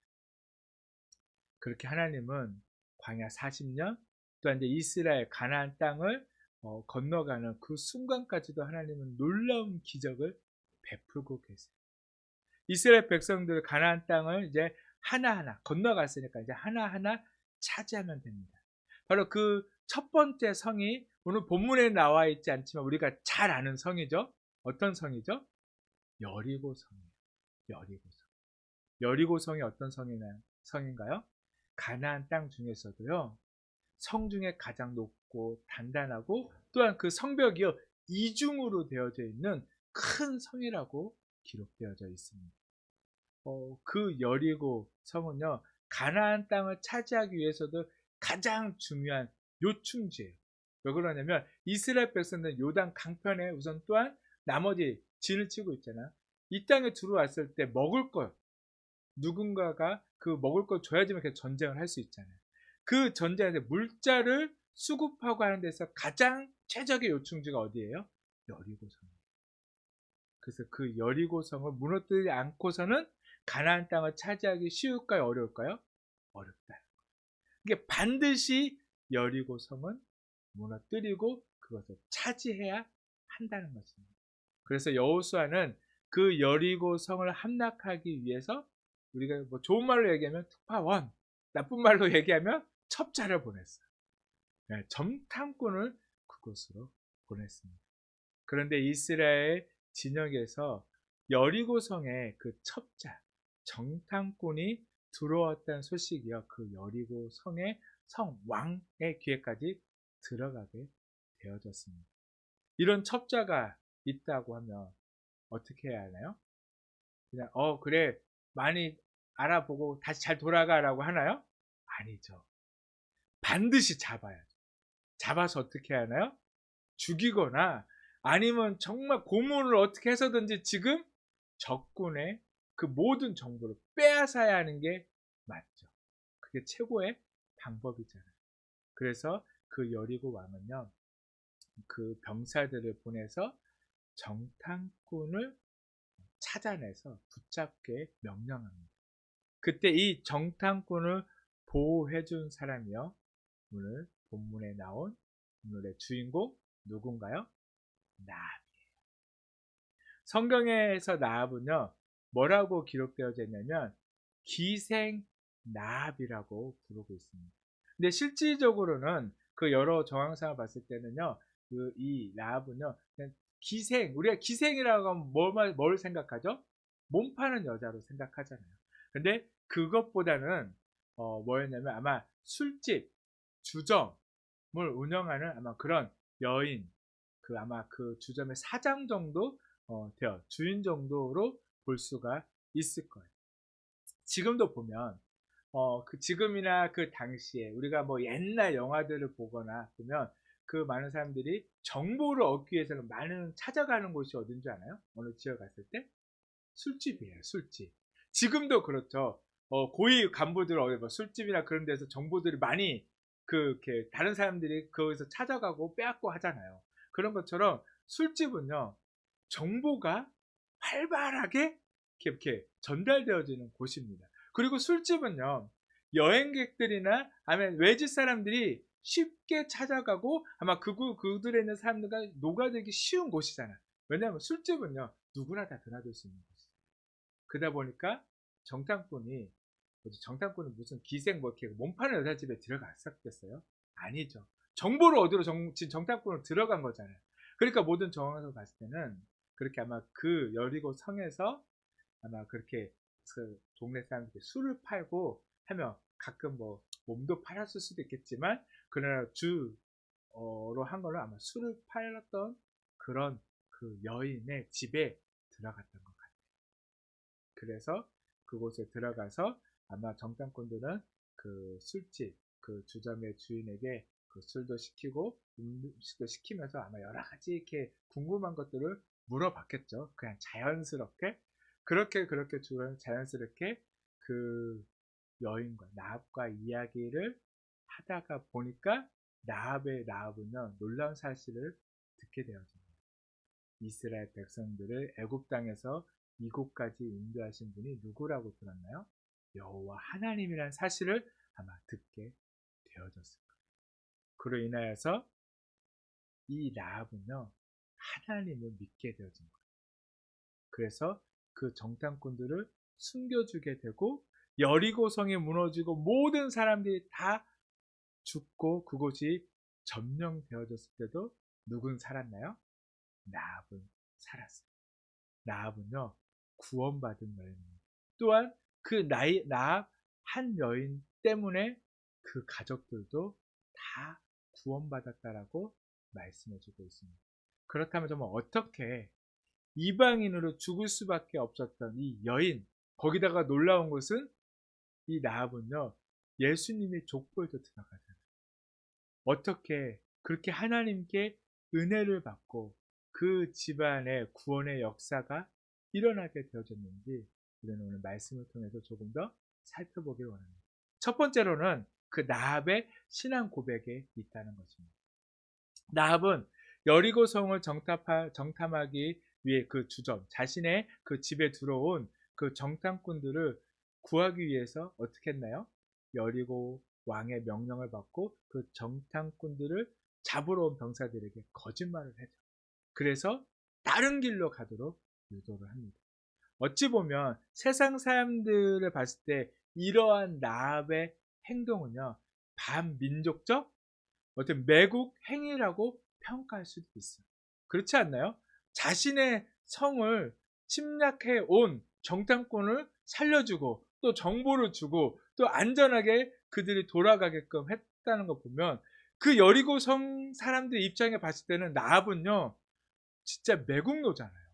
그렇게 하나님은 광야 40년 또한 이제 이스라엘 가나안 땅을 건너가는 그 순간까지도 하나님은 놀라운 기적을 베풀고 계세요. 이스라엘 백성들 가나안 땅을 이제 하나하나 건너갔으니까 이제 하나하나 차지하면 됩니다. 바로 그 첫 번째 성이 오늘 본문에 나와 있지 않지만 우리가 잘 아는 성이죠. 어떤 성이죠? 여리고성이에요. 여리고성. 여리고성이 어떤 성인가요? 가나안 땅 중에서도요. 성 중에 가장 높고 단단하고 또한 그 성벽이요. 이중으로 되어져 있는 큰 성이라고 기록되어져 있습니다. 그 여리고 성은요. 가나안 땅을 차지하기 위해서도 가장 중요한 요충지예요. 왜 그러냐면 이스라엘 백성들은 요단 강편에 우선 또한 나머지 진을 치고 있잖아요. 이 땅에 들어왔을 때 먹을 것 누군가가 그 먹을 걸 줘야지만 이렇게 전쟁을 할 수 있잖아요. 그 전쟁에서 물자를 수급하고 하는 데서 가장 최적의 요충지가 어디예요? 여리고성. 그래서 그 여리고성을 무너뜨리지 않고서는 가나안 땅을 차지하기 쉬울까요? 어려울까요? 어렵다. 이게 반드시 여리고성은 무너뜨리고 그것을 차지해야 한다는 것입니다. 그래서 여호수아는 그 여리고성을 함락하기 위해서 우리가 뭐 좋은 말로 얘기하면 특파원, 나쁜 말로 얘기하면 첩자를 보냈어요. 네, 정탐꾼을 그곳으로 보냈습니다. 그런데 이스라엘 진영에서 여리고성에 그 첩자, 정탐꾼이 들어왔다는 소식이요. 그 여리고성의 성왕의 귀에까지 들어가게 되어졌습니다. 이런 첩자가 있다고 하면 어떻게 해야 하나요? 그냥 그래 많이 알아보고 다시 잘 돌아가라고 하나요? 아니죠. 반드시 잡아야죠. 잡아서 어떻게 하나요? 죽이거나 아니면 정말 고문을 어떻게 해서든지 지금 적군의 그 모든 정보를 빼앗아야 하는 게 맞죠. 그게 최고의 방법이잖아요. 그래서 그 여리고 왕은요, 그 병사들을 보내서 정탐꾼을 찾아내서 붙잡게 명령합니다. 그때 이 정탐꾼을 보호해준 사람이요, 오늘 본문에 나온 오늘의 주인공 누군가요? 나합. 성경에서 나합은요, 뭐라고 기록되어져 있냐면 기생 나합이라고 부르고 있습니다. 근데 실질적으로는 그 여러 정황상을 봤을 때는요, 이 나합은요, 그냥 기생, 우리가 기생이라고 하면 뭘 생각하죠? 몸 파는 여자로 생각하잖아요. 근데 그것보다는 뭐였냐면 아마 술집, 주점을 운영하는 아마 그런 여인, 그 아마 그 주점의 사장 정도 되어 주인 정도로 볼 수가 있을 거예요. 지금도 보면 그 지금이나 그 당시에 우리가 뭐 옛날 영화들을 보거나 보면 그 많은 사람들이 정보를 얻기 위해서는 많은 찾아가는 곳이 어딘 줄 아나요? 어느 지역 갔을 때? 술집이에요, 술집. 지금도 그렇죠. 고위 간부들 뭐 술집이나 그런 데서 정보들이 많이 이렇게 다른 사람들이 거기서 찾아가고 빼앗고 하잖아요. 그런 것처럼 술집은요, 정보가 활발하게 이렇게 전달되어지는 곳입니다. 그리고 술집은요, 여행객들이나 아니면 외지 사람들이 쉽게 찾아가고 아마 그들에 있는 사람들과 녹아들기 쉬운 곳이잖아요. 왜냐하면 술집은요, 누구나 다 드나들 수 있는 곳이에요. 그러다 보니까 정탐꾼이 무슨 기생 뭐 이렇게 몸파는 여자집에 들어갔었겠어요? 아니죠. 정보를 얻으러 지금 정탐꾼으로 들어간 거잖아요. 그러니까 모든 정황에서 봤을 때는 그렇게 아마 그 여리고 성에서 아마 그렇게 그 동네 사람들이 술을 팔고 하면 가끔 뭐 몸도 팔았을 수도 있겠지만 그러나 주로 한 거는 아마 술을 팔았던 그런 그 여인의 집에 들어갔던 것 같아요. 그래서 그곳에 들어가서 아마 정탐꾼들은 그 술집, 그 주점의 주인에게 그 술도 시키고 음식도 시키면서 아마 여러 가지 이렇게 궁금한 것들을 물어봤겠죠. 그냥 자연스럽게. 그렇게 자연스럽게 그 여인과 나합과 이야기를 하다가 보니까 나합은요, 놀라운 사실을 듣게 되어집니다. 이스라엘 백성들을 애굽 땅에서 이곳까지 인도하신 분이 누구라고 들었나요? 여호와 하나님이라는 사실을 아마 듣게 되어졌을 거예요. 그로 인하여서 이 라합은요, 하나님을 믿게 되어진 거예요. 그래서 그 정탐꾼들을 숨겨주게 되고 여리고성이 무너지고 모든 사람들이 다 죽고 그곳이 점령되어졌을 때도 누군 살았나요? 라합은 살았어요. 라합은요, 구원받은 여인입니다. 또한 그 라합 한 여인 때문에 그 가족들도 다 구원받았다라고 말씀해주고 있습니다. 그렇다면 정말 어떻게 이방인으로 죽을 수밖에 없었던 이 여인, 거기다가 놀라운 것은 이 라합은요, 예수님의 족보에도 들어가잖아요. 어떻게 그렇게 하나님께 은혜를 받고 그 집안의 구원의 역사가 일어나게 되어졌는지 우리는 오늘 말씀을 통해서 조금 더 살펴보길 원합니다. 첫 번째로는 그 나합의 신앙 고백에 있다는 것입니다. 나합은 여리고성을 정탐하기 위해 그 주점, 자신의 그 집에 들어온 그 정탐꾼들을 구하기 위해서 어떻게 했나요? 여리고 왕의 명령을 받고 그 정탐꾼들을 잡으러 온 병사들에게 거짓말을 해줘. 그래서 다른 길로 가도록 유도를 합니다. 어찌 보면 세상 사람들을 봤을 때 이러한 나합의 행동은요, 반민족적 어떤 매국 행위라고 평가할 수도 있어요. 그렇지 않나요? 자신의 성을 침략해 온 정탐꾼을 살려주고 또 정보를 주고 또 안전하게 그들이 돌아가게끔 했다는 거 보면 그 여리고 성 사람들 입장에 봤을 때는 나합은요, 진짜 매국노잖아요.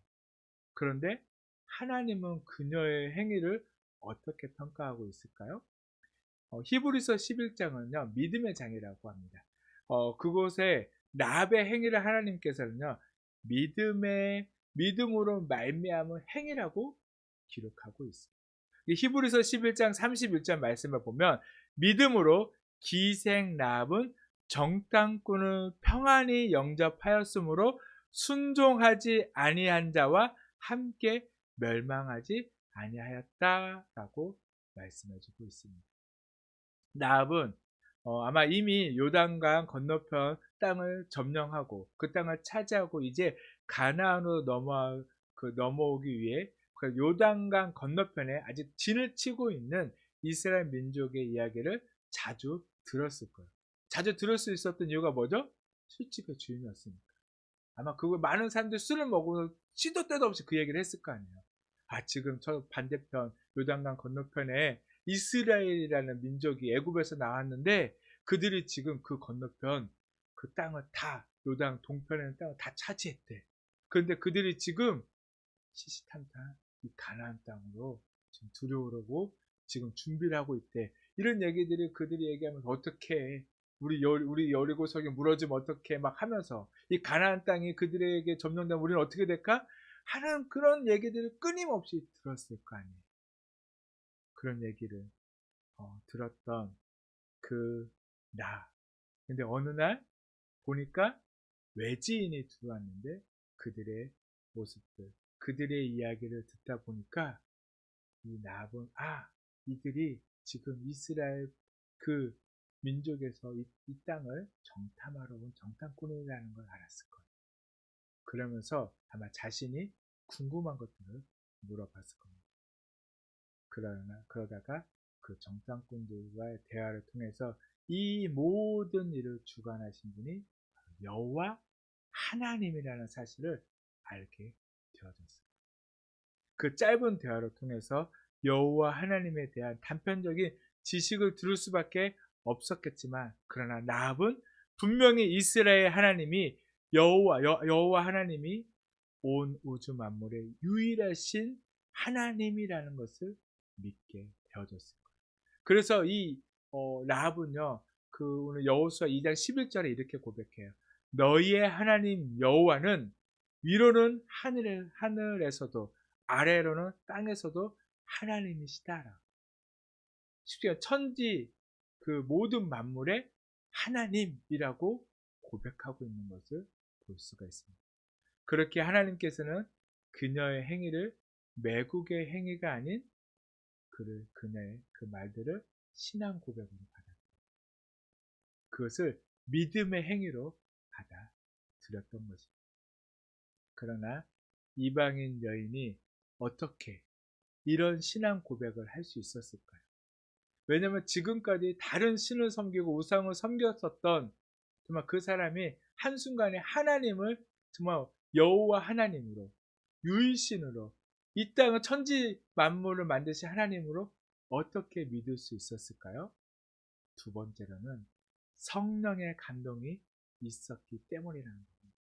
그런데 하나님은 그녀의 행위를 어떻게 평가하고 있을까요? 히브리서 11장은요, 믿음의 장이라고 합니다. 그곳에 라합의 행위를 하나님께서는요, 믿음으로 말미암은 행위라고 기록하고 있어요. 히브리서 11장 31절 말씀을 보면 믿음으로 기생 라합은 정탐꾼을 평안히 영접하였으므로 순종하지 아니한 자와 함께 멸망하지 아니하였다라고 말씀해주고 있습니다. 라합은 아마 이미 요단강 건너편 땅을 점령하고 그 땅을 차지하고 이제 가나안으로 넘어오기 위해 그 요단강 건너편에 아직 진을 치고 있는 이스라엘 민족의 이야기를 자주 들었을 거예요. 자주 들을 수 있었던 이유가 뭐죠? 술집의 주인이었으니까. 아마 그걸 많은 사람들이 술을 먹고 시도 때도 없이 그 얘기를 했을 거 아니에요. 지금 저 반대편 요단강 건너편에 이스라엘이라는 민족이 애굽에서 나왔는데 그들이 지금 그 건너편 그 땅을 다 요단 동편에 있는 땅을 다 차지했대. 그런데 그들이 지금 시시탄탄 이 가나안 땅으로 지금 들어오려고 지금 준비를 하고 있대. 이런 얘기들이 그들이 얘기하면서 어떻게 우리 여리고성이 무너지면 어떻게 막 하면서 이 가나안 땅이 그들에게 점령되면 우리는 어떻게 될까? 하는 그런 얘기들을 끊임없이 들었을 거 아니에요. 그런 얘기를 들었던 그 나. 근데 어느 날 보니까 외지인이 들어왔는데 그들의 모습들, 그들의 이야기를 듣다 보니까 이 나합은 이들이 지금 이스라엘 그 민족에서 이 땅을 정탐하러 온 정탐꾼이라는 걸 알았을 거예요. 그러면서 아마 자신이 궁금한 것들을 물어봤을 겁니다. 그러다가 그 정탐꾼들과의 대화를 통해서 이 모든 일을 주관하신 분이 여호와 하나님이라는 사실을 알게 되어졌어요. 그 짧은 대화를 통해서 여호와 하나님에 대한 단편적인 지식을 들을 수밖에 없었겠지만, 그러나 라합은 분명히 이스라엘 하나님이 여호와 하나님이 온 우주 만물의 유일하신 하나님이라는 것을 믿게 되어졌을 거예요. 그래서 이 라합은요, 오늘 여호수아 2장 11절에 이렇게 고백해요. 너희의 하나님 여호와는 위로는 하늘에서도 아래로는 땅에서도 하나님이시다라. 쉽게 천지 그 모든 만물의 하나님이라고 고백하고 있는 것을 볼 수가 있습니다. 그렇게 하나님께서는 그녀의 행위를 매국의 행위가 아닌 그녀의 그 말들을 신앙 고백으로 받았고, 그것을 믿음의 행위로 받아들였던 것입니다. 그러나 이방인 여인이 어떻게 이런 신앙 고백을 할 수 있었을까요? 왜냐하면 지금까지 다른 신을 섬기고 우상을 섬겼었던 정말 그 사람이 한순간에 하나님을 정말 여호와 하나님으로, 유일신으로, 이 땅을 천지 만물을 만드신 하나님으로 어떻게 믿을 수 있었을까요? 두 번째로는 성령의 감동이 있었기 때문이라는 겁니다.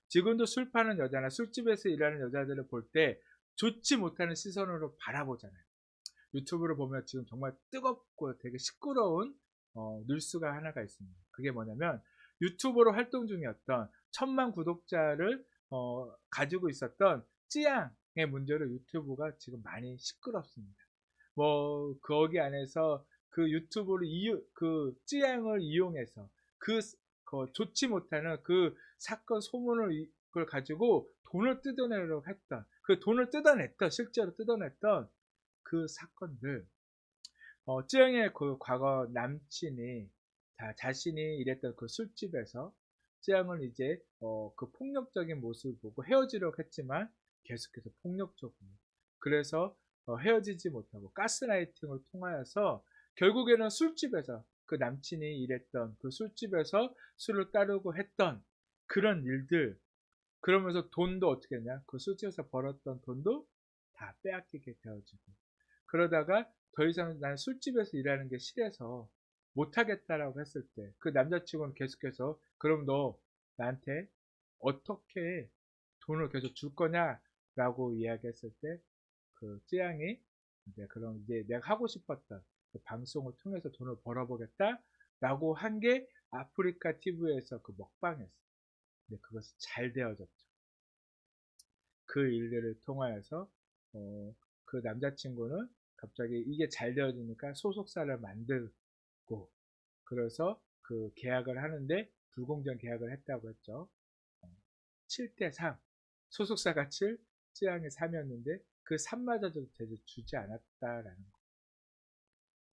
지금도 술 파는 여자나 술집에서 일하는 여자들을 볼 때 좋지 못하는 시선으로 바라보잖아요. 유튜브를 보면 지금 정말 뜨겁고 되게 시끄러운 뉴스가 하나가 있습니다. 그게 뭐냐면 유튜버로 활동 중이었던 1000만 구독자를 가지고 있었던 찌양의 문제로 유튜브가 지금 많이 시끄럽습니다. 거기 안에서 그 유튜브를 그 찌양을 이용해서 그 좋지 못하는 그 사건 소문을 그걸 가지고 돈을 뜯어내려고 했던, 그 돈을 실제로 뜯어냈던 그 사건들, 쯔영의 그 과거 남친이 자신이 일했던 그 술집에서 쯔영은 이제 그 폭력적인 모습을 보고 헤어지려고 했지만 계속해서 폭력적으로, 그래서 헤어지지 못하고 가스라이팅을 통하여서 결국에는 술집에서 그 남친이 일했던 그 술집에서 술을 따르고 했던 그런 일들, 그러면서 돈도 어떻게 했냐, 그 술집에서 벌었던 돈도 다 빼앗기게 되어지고, 그러다가 더 이상 난 술집에서 일하는 게 싫어서 못하겠다라고 했을 때 그 남자친구는 계속해서 그럼 너 나한테 어떻게 돈을 계속 줄 거냐라고 이야기했을 때 그 쯔양이 이제 그럼 이제 내가 하고 싶었던 그 방송을 통해서 돈을 벌어보겠다라고 한 게 아프리카 TV에서 그 먹방했어요. 근데 그것이 잘 되어졌죠. 그 일들을 통하여서 그 남자친구는 갑자기 이게 잘 되어지니까 소속사를 만들고, 그래서 그 계약을 하는데 불공정 계약을 했다고 했죠. 7대3, 소속사가 7, 쯔양이 3이었는데 그 3마저도 주지 않았다라는 거.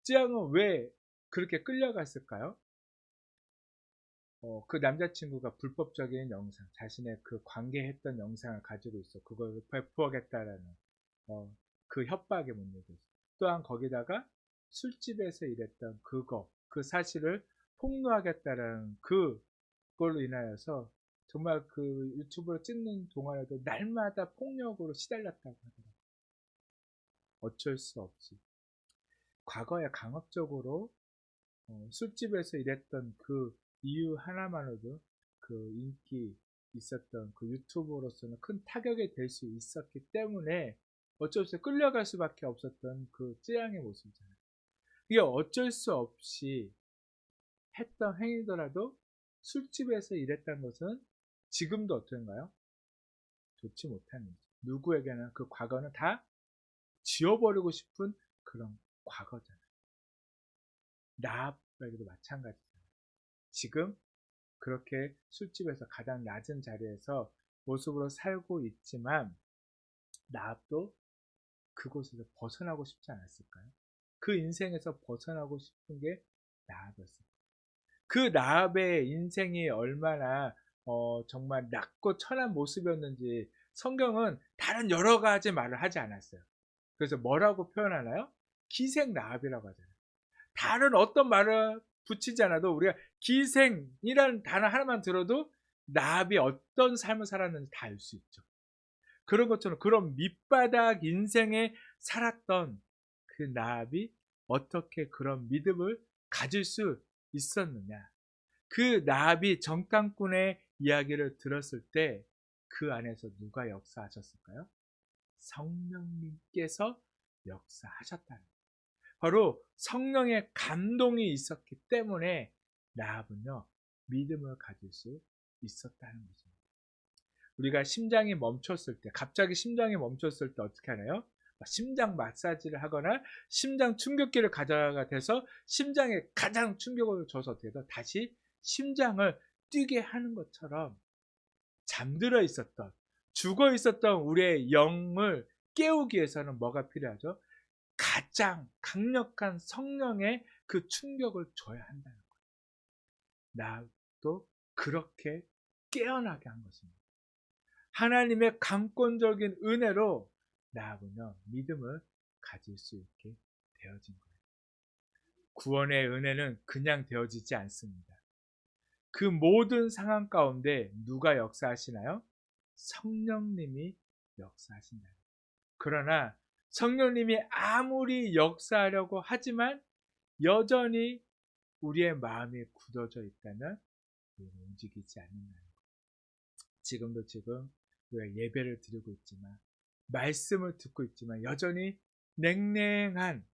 쯔양은 왜 그렇게 끌려갔을까요? 그 남자친구가 불법적인 영상, 자신의 그 관계했던 영상을 가지고 있어. 그걸 배포하겠다라는 그 협박에 못 이겼어. 또한 거기다가 술집에서 일했던 그 사실을 폭로하겠다라는 그걸로 인하여서 정말 그 유튜브를 찍는 동안에도 날마다 폭력으로 시달렸다고 하더라고요. 어쩔 수 없이. 과거에 강압적으로 술집에서 일했던 그 이유 하나만으로도 그 인기 있었던 그 유튜버로서는 큰 타격이 될 수 있었기 때문에 어쩔 수 없이 끌려갈 수밖에 없었던 그 쯔양의 모습이잖아요. 이게 어쩔 수 없이 했던 행위더라도 술집에서 일했던 것은 지금도 어떤가요? 좋지 못한 일이죠. 누구에게나 그 과거는 다 지워버리고 싶은 그런 과거잖아요. 나에게도 마찬가지잖아요. 지금 그렇게 술집에서 가장 낮은 자리에서 모습으로 살고 있지만 나도 그곳에서 벗어나고 싶지 않았을까요? 그 인생에서 벗어나고 싶은 게 나압이었어요. 그 나압의 인생이 얼마나 정말 낮고 천한 모습이었는지 성경은 다른 여러 가지 말을 하지 않았어요. 그래서 뭐라고 표현하나요? 기생 나압이라고 하잖아요. 다른 어떤 말을 붙이지 않아도 우리가 기생이라는 단어 하나만 들어도 나압이 어떤 삶을 살았는지 다 알 수 있죠. 그런 것처럼 그런 밑바닥 인생에 살았던 그 나압이 어떻게 그런 믿음을 가질 수 있었느냐. 그 나압이 정탐꾼의 이야기를 들었을 때 그 안에서 누가 역사하셨을까요? 성령님께서 역사하셨다는 거예요. 바로 성령의 감동이 있었기 때문에 나압은요 믿음을 가질 수 있었다는 것입니다. 우리가 심장이 멈췄을 때, 갑자기 심장이 멈췄을 때 어떻게 하나요? 심장 마사지를 하거나 심장 충격기를 가져가 돼서 심장에 가장 충격을 줘서 어떻게 해서 다시 심장을 뛰게 하는 것처럼 잠들어 있었던, 죽어 있었던 우리의 영을 깨우기 위해서는 뭐가 필요하죠? 가장 강력한 성령의 그 충격을 줘야 한다는 거예요. 나도 그렇게 깨어나게 한 것입니다. 하나님의 강권적인 은혜로 나하고는 믿음을 가질 수 있게 되어진 거예요. 구원의 은혜는 그냥 되어지지 않습니다. 그 모든 상황 가운데 누가 역사하시나요? 성령님이 역사하신다. 그러나 성령님이 아무리 역사하려고 하지만 여전히 우리의 마음이 굳어져 있다면 움직이지 않는다는 거예요. 지금 우리가 예배를 드리고 있지만 말씀을 듣고 있지만 여전히 냉랭한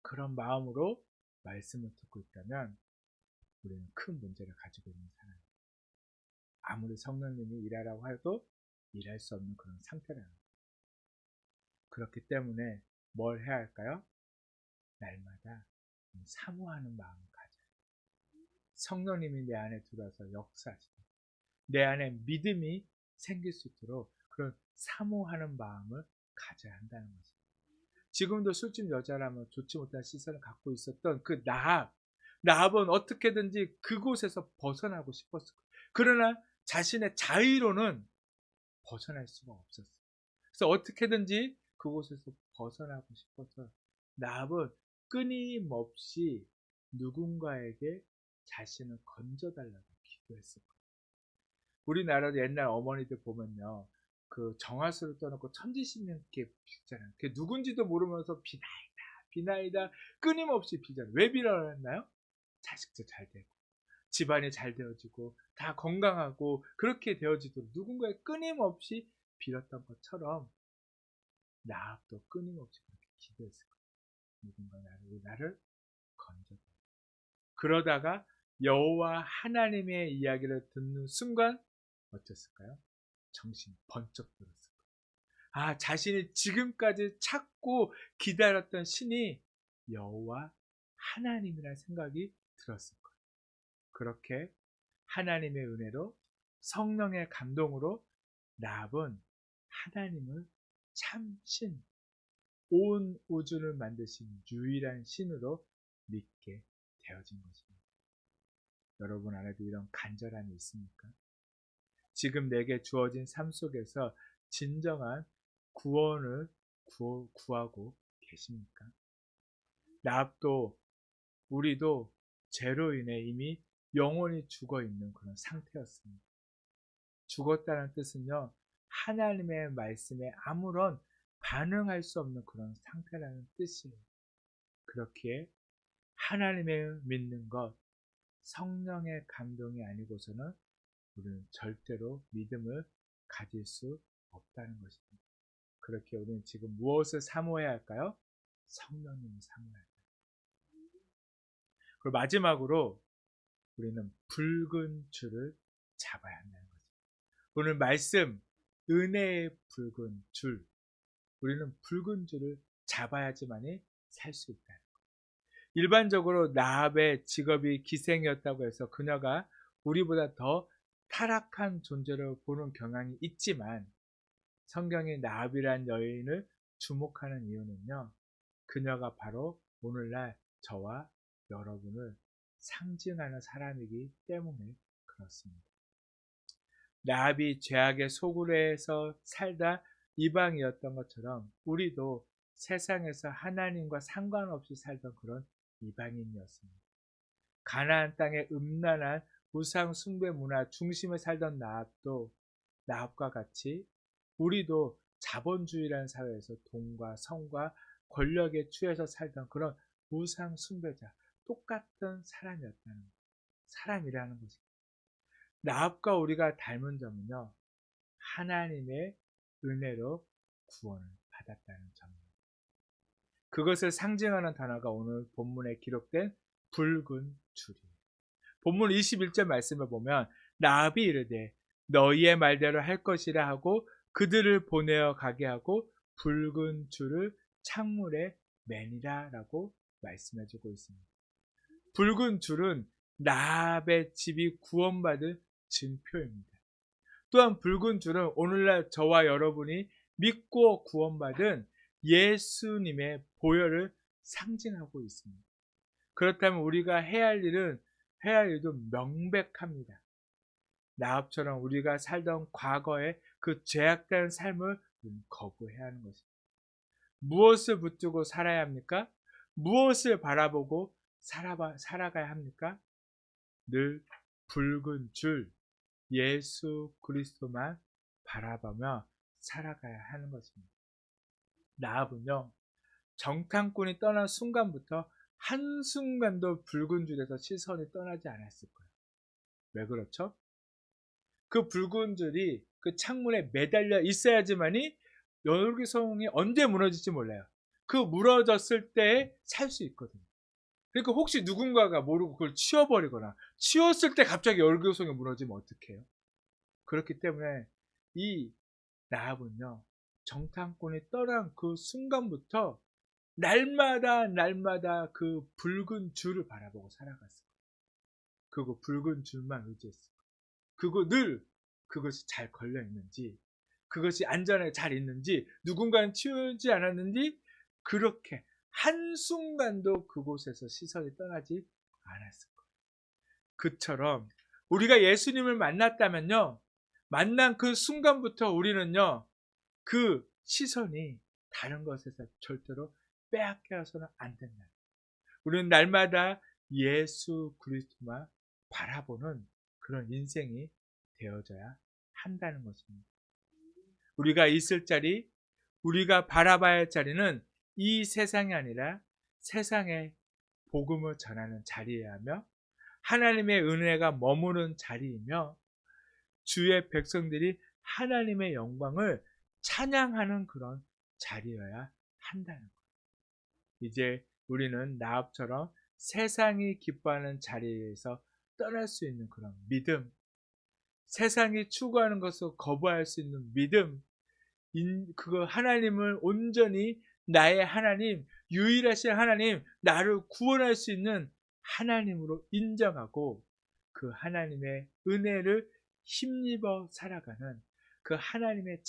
그런 마음으로 말씀을 듣고 있다면 우리는 큰 문제를 가지고 있는 사람입니다. 아무리 성령님이 일하라고 해도 일할 수 없는 그런 상태라는 거예요. 그렇기 때문에 뭘 해야 할까요? 날마다 사모하는 마음을 가져요. 성령님이 내 안에 들어와서 역사하시고 내 안에 믿음이 생길 수 있도록 그런 사모하는 마음을 가져야 한다는 거죠. 지금도 술집 여자라면 좋지 못한 시선을 갖고 있었던 그 나압은 어떻게든지 그곳에서 벗어나고 싶었을 거예요. 그러나 자신의 자의로는 벗어날 수가 없었어요. 그래서 어떻게든지 그곳에서 벗어나고 싶어서 나압은 끊임없이 누군가에게 자신을 건져달라고 기도했을 거예요. 우리나라도 옛날 어머니들 보면요, 그 정화수를 떠놓고 천지신명께 빌잖아요. 그게 누군지도 모르면서 비나이다 끊임없이 빌잖아요. 왜 빌어냈나요? 자식도 잘 되고 집안이 잘 되어지고 다 건강하고 그렇게 되어지도록 누군가에 끊임없이 빌었던 것처럼 나도 끊임없이 그렇게 기도했을 거예요. 누군가 나를 건져줘. 그러다가 여호와 하나님의 이야기를 듣는 순간 어땠을까요? 정신이 번쩍 들었을 거예요. 아, 자신이 지금까지 찾고 기다렸던 신이 여호와 하나님이라는 생각이 들었을 거예요. 그렇게 하나님의 은혜로 성령의 감동으로 라합은 하나님을 참 신, 온 우주를 만드신 유일한 신으로 믿게 되어진 것입니다. 여러분 안에도 이런 간절함이 있습니까? 지금 내게 주어진 삶 속에서 진정한 구원을 구하고 계십니까? 라합도 우리도 죄로 인해 이미 영원히 죽어 있는 그런 상태였습니다. 죽었다는 뜻은요, 하나님의 말씀에 아무런 반응할 수 없는 그런 상태라는 뜻이에요. 그렇기에 하나님을 믿는 것, 성령의 감동이 아니고서는 우리는 절대로 믿음을 가질 수 없다는 것입니다. 그렇게 우리는 지금 무엇을 사모해야 할까요? 성령님을 사모해야 할까요? 그리고 마지막으로 우리는 붉은 줄을 잡아야 한다는 거죠. 오늘 말씀, 은혜의 붉은 줄, 우리는 붉은 줄을 잡아야지만이 살 수 있다. 일반적으로 라합의 직업이 기생이었다고 해서 그녀가 우리보다 더 타락한 존재로 보는 경향이 있지만, 성경이 라합이란 여인을 주목하는 이유는요, 그녀가 바로 오늘날 저와 여러분을 상징하는 사람이기 때문에 그렇습니다. 라합이 죄악의 소굴에서 살다 이방이었던 것처럼 우리도 세상에서 하나님과 상관없이 살던 그런 이방인이었습니다. 가나안 땅의 음란한 우상 숭배 문화 중심에 살던 라합과 같이 우리도 자본주의라는 사회에서 돈과 성과 권력에 취해서 살던 그런 우상 숭배자, 똑같은 사람이라는 것입니다. 라합과 우리가 닮은 점은요, 하나님의 은혜로 구원을 받았다는 점입니다. 그것을 상징하는 단어가 오늘 본문에 기록된 붉은 줄이에요. 본문 21절 말씀을 보면 라합이 이르되 너희의 말대로 할 것이라 하고 그들을 보내어 가게 하고 붉은 줄을 창문에 매니라 라고 말씀해주고 있습니다. 붉은 줄은 라합의 집이 구원받은 증표입니다. 또한 붉은 줄은 오늘날 저와 여러분이 믿고 구원받은 예수님의 보혈을 상징하고 있습니다. 그렇다면 우리가 해야 할 일도 명백합니다. 라합처럼 우리가 살던 과거의 그 죄악된 삶을 거부해야 하는 것입니다. 무엇을 붙들고 살아야 합니까? 무엇을 바라보고 살아가야 합니까? 늘 붉은 줄 예수 그리스도만 바라보며 살아가야 하는 것입니다. 라합은요, 정탐꾼이 떠난 순간부터 한순간도 붉은 줄에서 시선이 떠나지 않았을 거예요. 왜 그렇죠? 그 붉은 줄이 그 창문에 매달려 있어야지만이 열기성이 언제 무너질지 몰라요. 그 무너졌을 때 살 수 있거든요. 그러니까 혹시 누군가가 모르고 그걸 치워버리거나 치웠을 때 갑자기 열기성이 무너지면 어떡해요? 그렇기 때문에 이 라합은요, 정탐꾼이 떠난 그 순간부터 날마다 그 붉은 줄을 바라보고 살아갔어요. 그거 붉은 줄만 의지했어요. 그거 늘 그것이 잘 걸려 있는지, 그것이 안전하게 잘 있는지, 누군가는 치우지 않았는지, 그렇게 한순간도 그곳에서 시선이 떠나지 않았을 거예요. 그처럼 우리가 예수님을 만났다면요, 만난 그 순간부터 우리는요, 그 시선이 다른 것에서 절대로 빼앗겨서는 안 된다. 우리는 날마다 예수 그리스도만 바라보는 그런 인생이 되어져야 한다는 것입니다. 우리가 있을 자리, 우리가 바라봐야 할 자리는 이 세상이 아니라 세상에 복음을 전하는 자리여야 하며 하나님의 은혜가 머무는 자리이며 주의 백성들이 하나님의 영광을 찬양하는 그런 자리여야 한다는 거예요. 이제 우리는 라합처럼 세상이 기뻐하는 자리에서 떠날 수 있는 그런 믿음, 세상이 추구하는 것을 거부할 수 있는 믿음, 그거 하나님을 온전히 나의 하나님, 유일하신 하나님, 나를 구원할 수 있는 하나님으로 인정하고 그 하나님의 은혜를 힘입어 살아가는 그 하나님의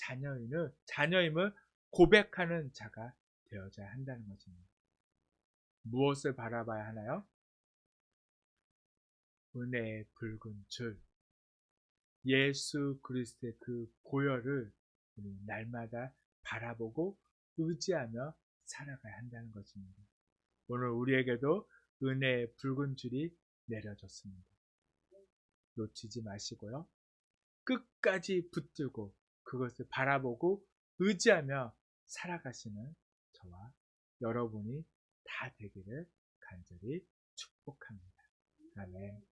자녀임을 고백하는 자가 되어져야 한다는 것입니다. 무엇을 바라봐야 하나요? 은혜의 붉은 줄, 예수 그리스도의 그 보혈을 우리 날마다 바라보고 의지하며 살아가야 한다는 것입니다. 오늘 우리에게도 은혜의 붉은 줄이 내려졌습니다. 놓치지 마시고요. 끝까지 붙들고 그것을 바라보고 의지하며 살아가시는 저와 여러분이 다 되기를 간절히 축복합니다. 아멘.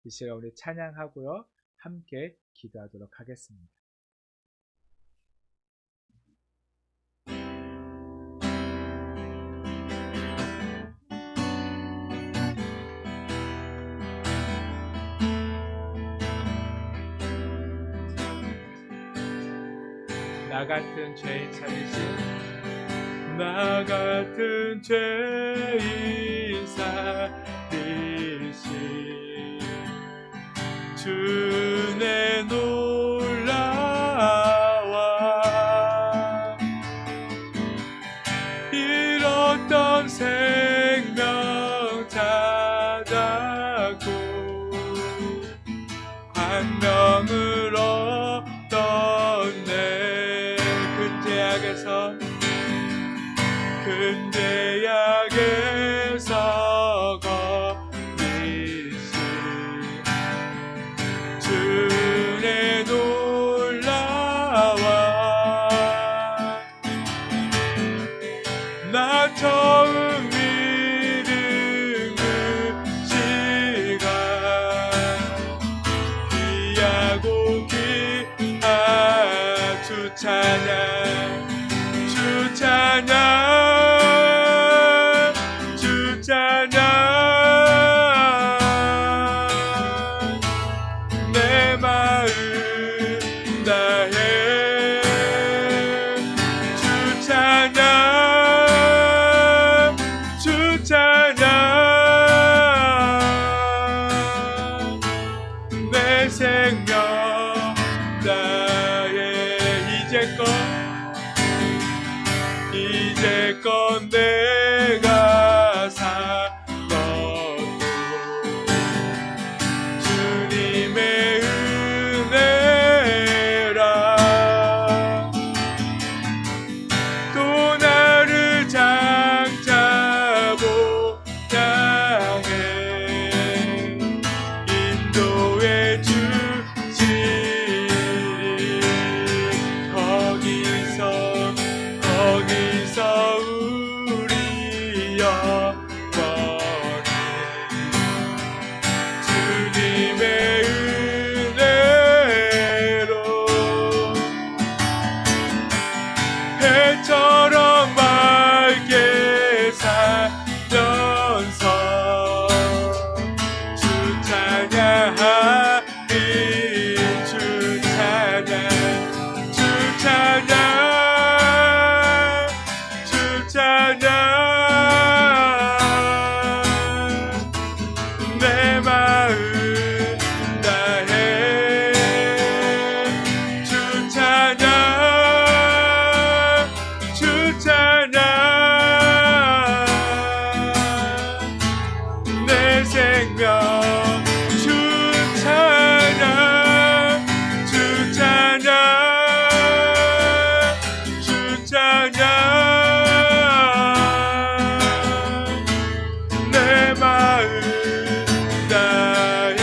이 시간 우리 찬양하고요. 함께 기도하도록 하겠습니다. 나 같은 죄인 찾으신 나 같은 죄인 살리신 주내 놀라와 잃었던 생명 찾았고 광명을 얻던 내 근제약에서 거리신 주의 놀라와 나 처음 믿은 그 시간 귀하고 귀한 주 찬양 주 찬양 내 마음 다해 주 찬양 내 생명 다해 이제껏 내가 살던 주님의 은혜라 또 나를 장차 보게 해 인도해 주시리 거기서 우리 영원히 주님의 은혜로 해처럼 맑게 살면서 주 찬양하리 주 찬양 내 마음 다해 주 찬양 내 생명 주 찬양 내 마음 다해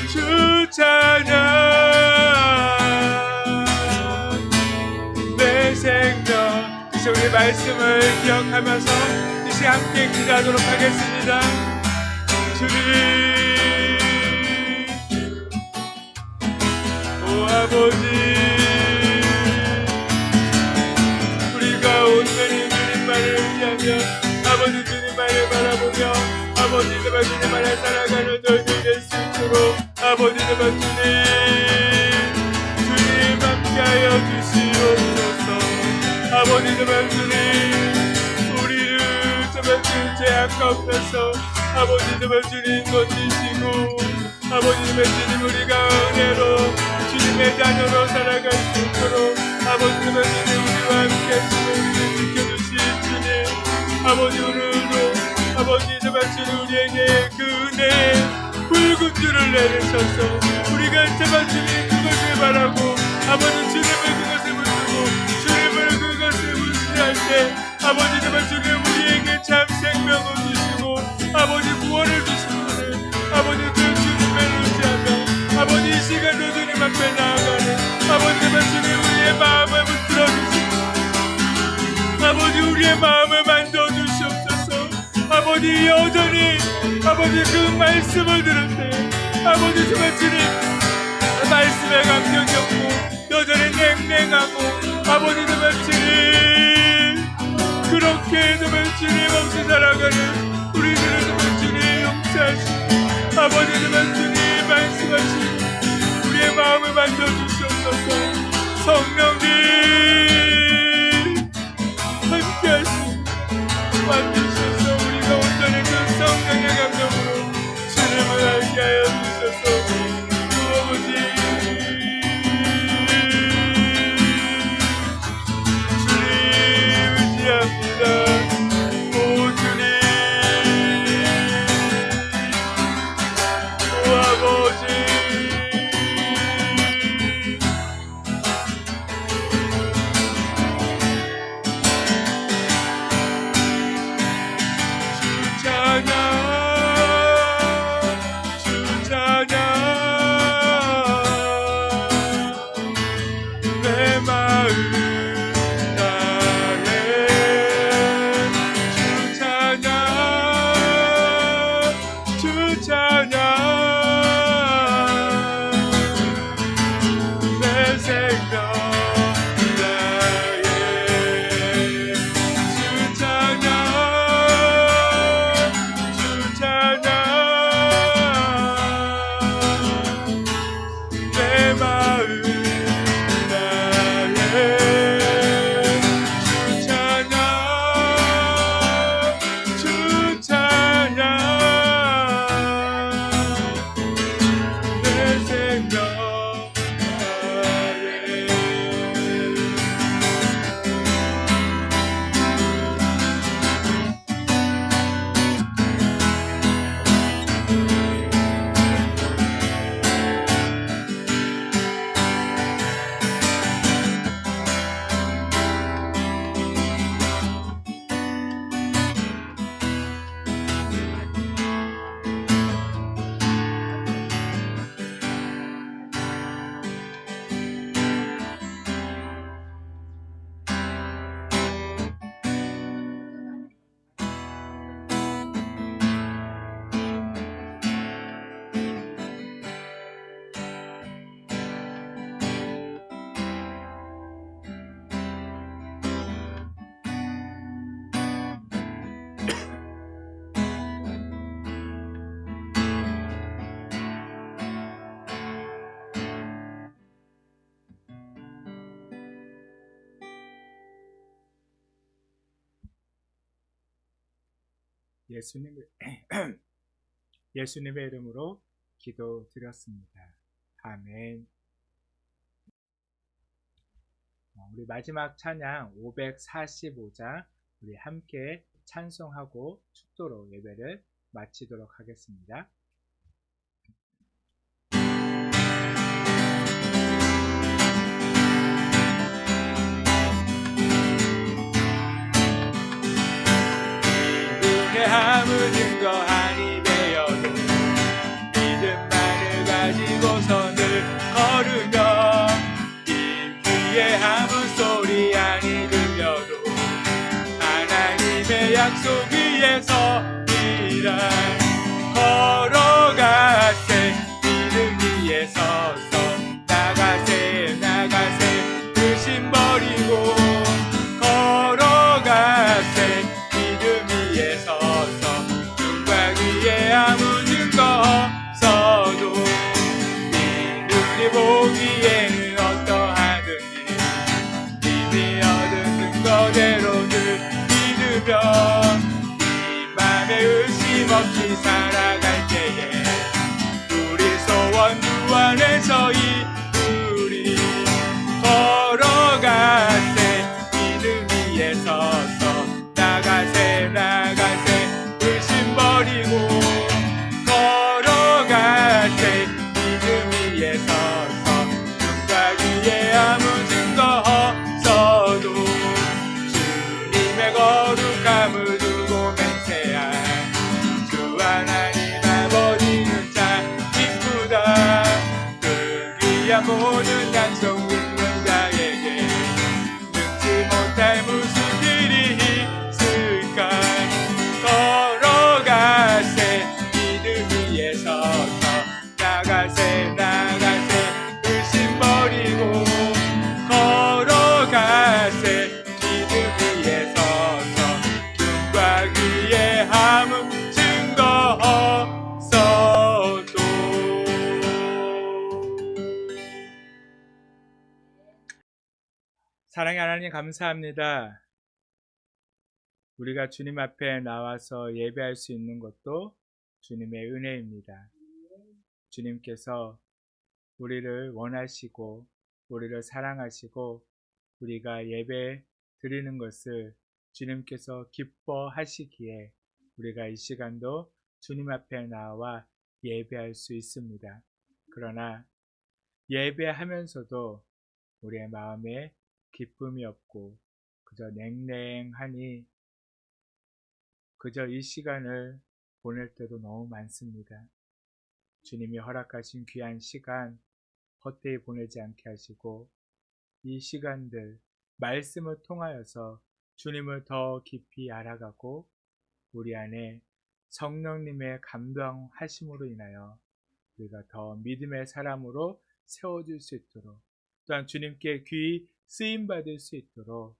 주 찬양 내 생명 이제 우리 말씀을 기억하면서 이제 함께 기도하도록 하겠습니다. 주님 오 아버지 온전히 주님만을 위하며 아버지 아버지님 안에 살아가는 저희들 될 수 있도록 아버지님 주님 함께하여 주시옵소서. 아버지님 주님 우리를 죄악 가운데서 아버지님 주님 건지시고 아버지님 주님 우리가 은혜로 주님의 자녀로 살아갈 수 있도록 아버지님 주님 우리와 함께 하시고 우리를 지켜주신 주님 아버지 오늘도 아버지님 주님 우리에게 그 은혜의 붉은 줄을 내리셔서 우리가 제발 주님 그것을 바라고 아버지 주님을 그것을 붙들고 주님을 그것을 무시할 때 아버지 제발 주님 우리에게 참 생명을 주시고 아버지 구원을 주시는 아버지 그 주님을 의지하며 아버지 이 시간도 주님 앞에 나아가는 아버지 제발 주님 우리의 마음을 붙들어 주시고 아버지 우리의 마음을 만져주시옵소서. 아버지 여전히 아버지 그 말씀을 들을 때 아버지 정말 주님 말씀에 감격이 없고 여전히 냉랭하고 아버지 정말 주님 그렇게 정말 주님 없이 살아가는 우리들을 정말 주님 용서하시고 아버지 정말 주님 말씀하시고 우리의 마음을 만져주시옵소서. 성령님 함께하시고 만드셔서 우리가 온전히 그 성령의 감동으로 주님을 알게 하여 주셔서 아버지 주님 의지합니다. 오 주님 오 아버지 예수님의 이름으로 기도드렸습니다. 아멘. 우리 마지막 찬양 545장 우리 함께 찬송하고 축도로 예배를 마치도록 하겠습니다. 함은 증거하니 되어도 믿음만을 가지고서는 걸으며 이 귀에 함은 소리 아니 들려도 하나님의 약속 위에서 이란 걸어 우리 보기에 어떠하든지 이미 얻은 거대로를 믿으며 이 맘에 의심 없이 살아갈 때에 우리 소원 주 안에서 이루리. 걸어가세 믿음 위에 서서 나가세 나가세 의심 버리고 걸어가세 믿음 위에 서서 눈과 귀에 아무 증거 없어도 주님의 거룩함을 두고 맹세한 주 하나님 아버지는 참 기쁘다. 그 귀한 모든 약속 있는 자에게 능치 못할 무슨 일이 있을까. 걸어가세 믿음 위에 서서 나가세 나가세 의심 버리고 걸어가세 믿음 위에 서서 눈과 귀에 아무 증거 없어도. 사랑의 하나님 감사합니다. 우리가 주님 앞에 나와서 예배할 수 있는 것도 주님의 은혜입니다. 주님께서 우리를 원하시고 우리를 사랑하시고 우리가 예배 드리는 것을 주님께서 기뻐하시기에 우리가 이 시간도 주님 앞에 나와 예배할 수 있습니다. 그러나 예배하면서도 우리의 마음에 기쁨이 없고 그저 냉랭하니 그저 이 시간을 보낼 때도 너무 많습니다. 주님이 허락하신 귀한 시간 헛되이 보내지 않게 하시고 이 시간들 말씀을 통하여서 주님을 더 깊이 알아가고 우리 안에 성령님의 감동하심으로 인하여 우리가 더 믿음의 사람으로 세워질 수 있도록 또한 주님께 귀히 쓰임받을 수 있도록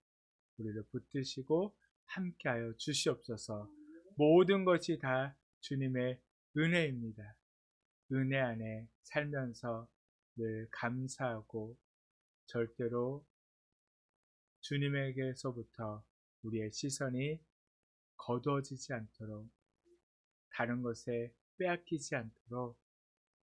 우리를 붙드시고 함께하여 주시옵소서. 모든 것이 다 주님의 은혜입니다. 은혜 안에 살면서 늘 감사하고 절대로 주님에게서부터 우리의 시선이 거두어지지 않도록 다른 것에 빼앗기지 않도록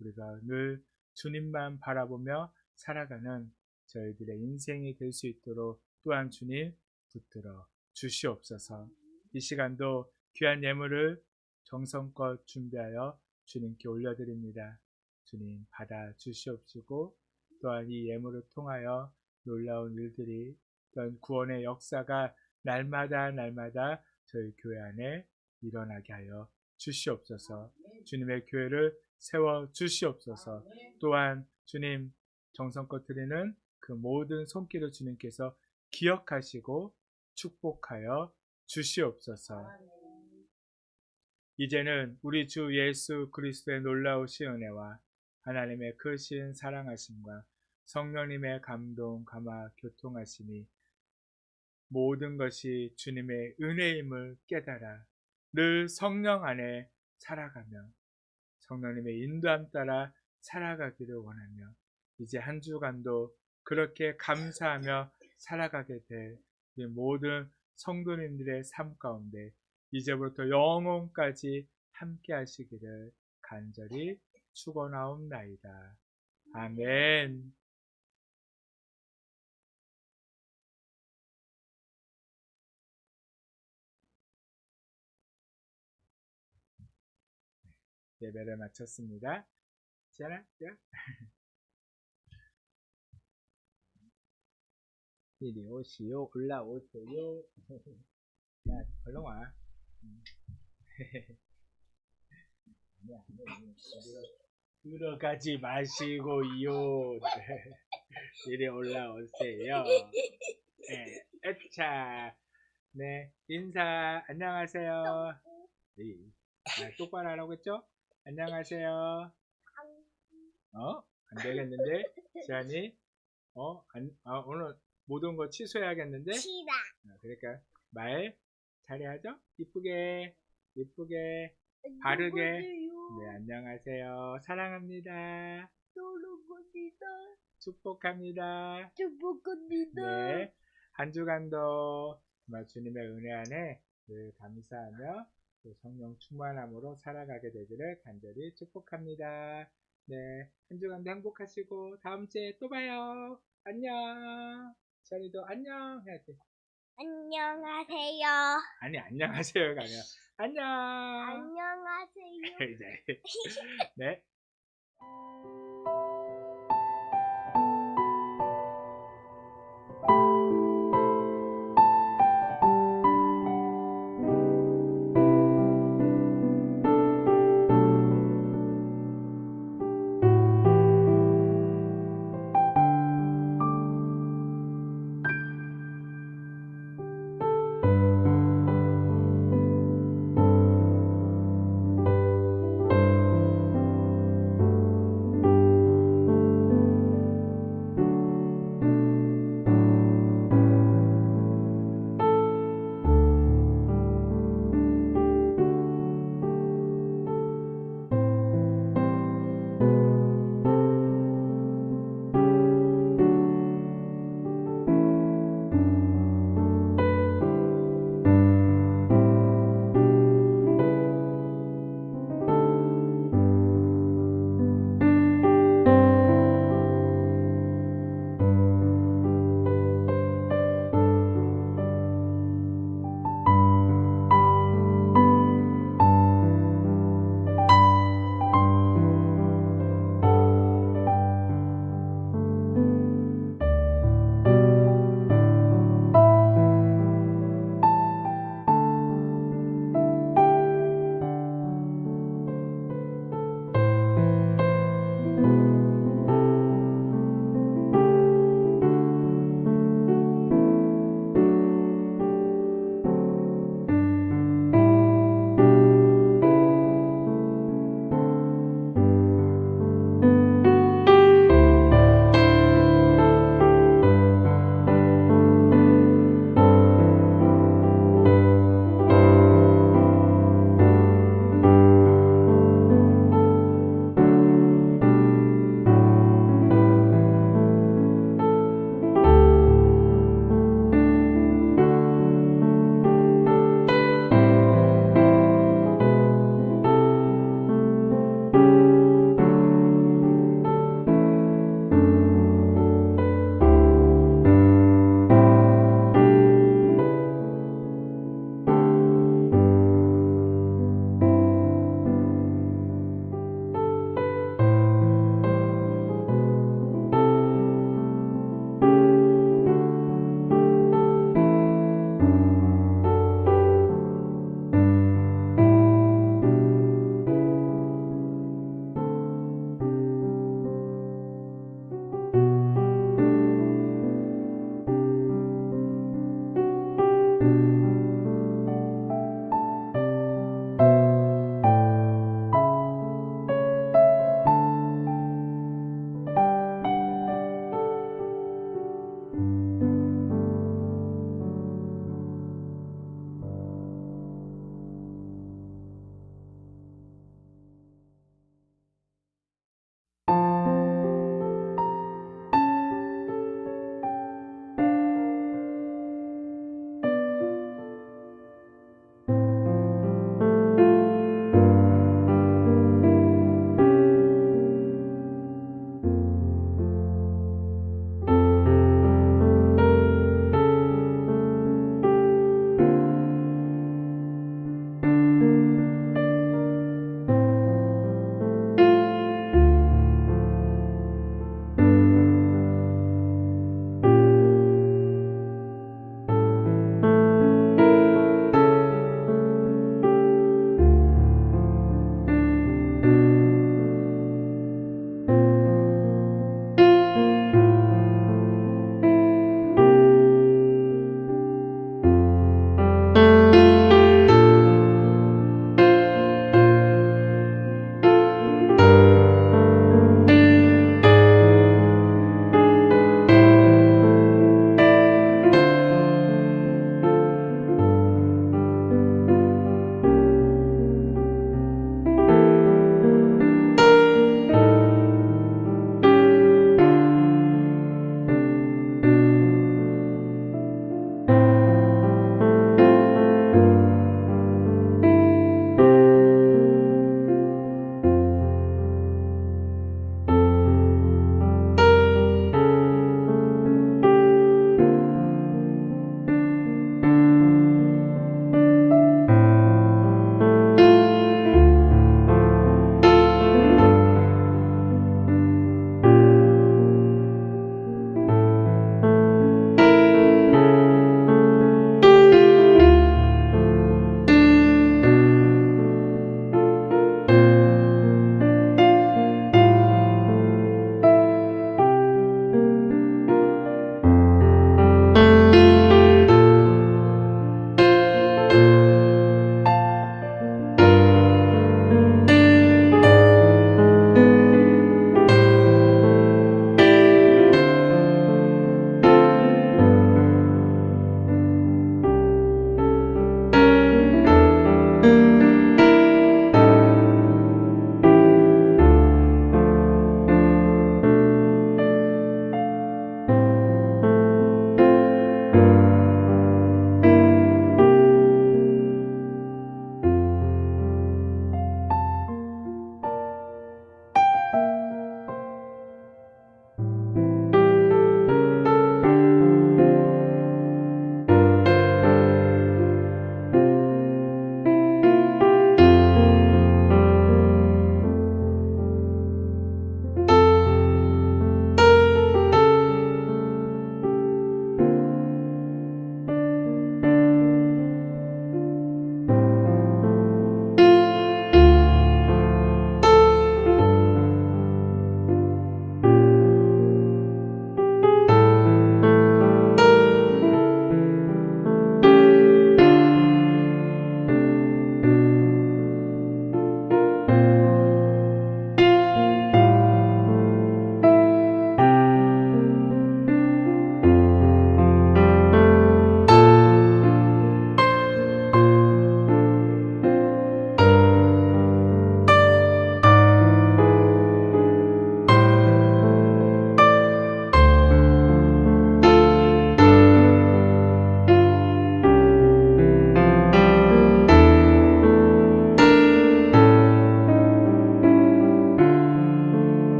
우리가 늘 주님만 바라보며 살아가는 저희들의 인생이 될 수 있도록 또한 주님 붙들어 주시옵소서. 이 시간도 귀한 예물을 정성껏 준비하여 주님께 올려드립니다. 주님 받아 주시옵시고 또한 이 예물을 통하여 놀라운 일들이 또한 구원의 역사가 날마다 저희 교회 안에 일어나게 하여 주시옵소서. 주님의 교회를 세워 주시옵소서. 또한 주님 정성껏 드리는 그 모든 손길을 주님께서 기억하시고 축복하여 주시옵소서. 이제는 우리 주 예수 그리스도의 놀라우신 은혜와 하나님의 크신 사랑하심과 성령님의 감동, 감화, 교통하심이 모든 것이 주님의 은혜임을 깨달아 늘 성령 안에 살아가며 성령님의 인도함 따라 살아가기를 원하며 이제 한 주간도 그렇게 감사하며 살아가게 될 모든 성도님들의 삶 가운데 이제부터 영혼까지 함께 하시기를 간절히 축원하옵나이다. 아멘. 예배를 마쳤습니다. 지안아, 이리 오시오, 올라오세요. 야, 얼른 와. 들어가지 마시고요. 이리 올라오세요. 네, 에차. 네, 인사, 안녕하세요. 네, 똑바로 하라고 했죠? 안녕하세요. 안 되겠는데? 지안이? 오늘 모든 거 취소해야겠는데? 싫어. 그러니까 말 잘해야죠? 이쁘게 바르게. 네, 안녕하세요. 사랑합니다. 축복합니다. 축복합니다. 네, 한 주간도 정말 주님의 은혜 안에 늘 감사하며 또 성령 충만함으로 살아가게 되기를 간절히 축복합니다. 네, 한 주간도 행복하시고 다음 주에 또 봐요. 안녕. 저희도 안녕 해야지. 안녕하세요. 아니, 안녕하세요가 아니라 안녕. 안녕하세요. 네. 네.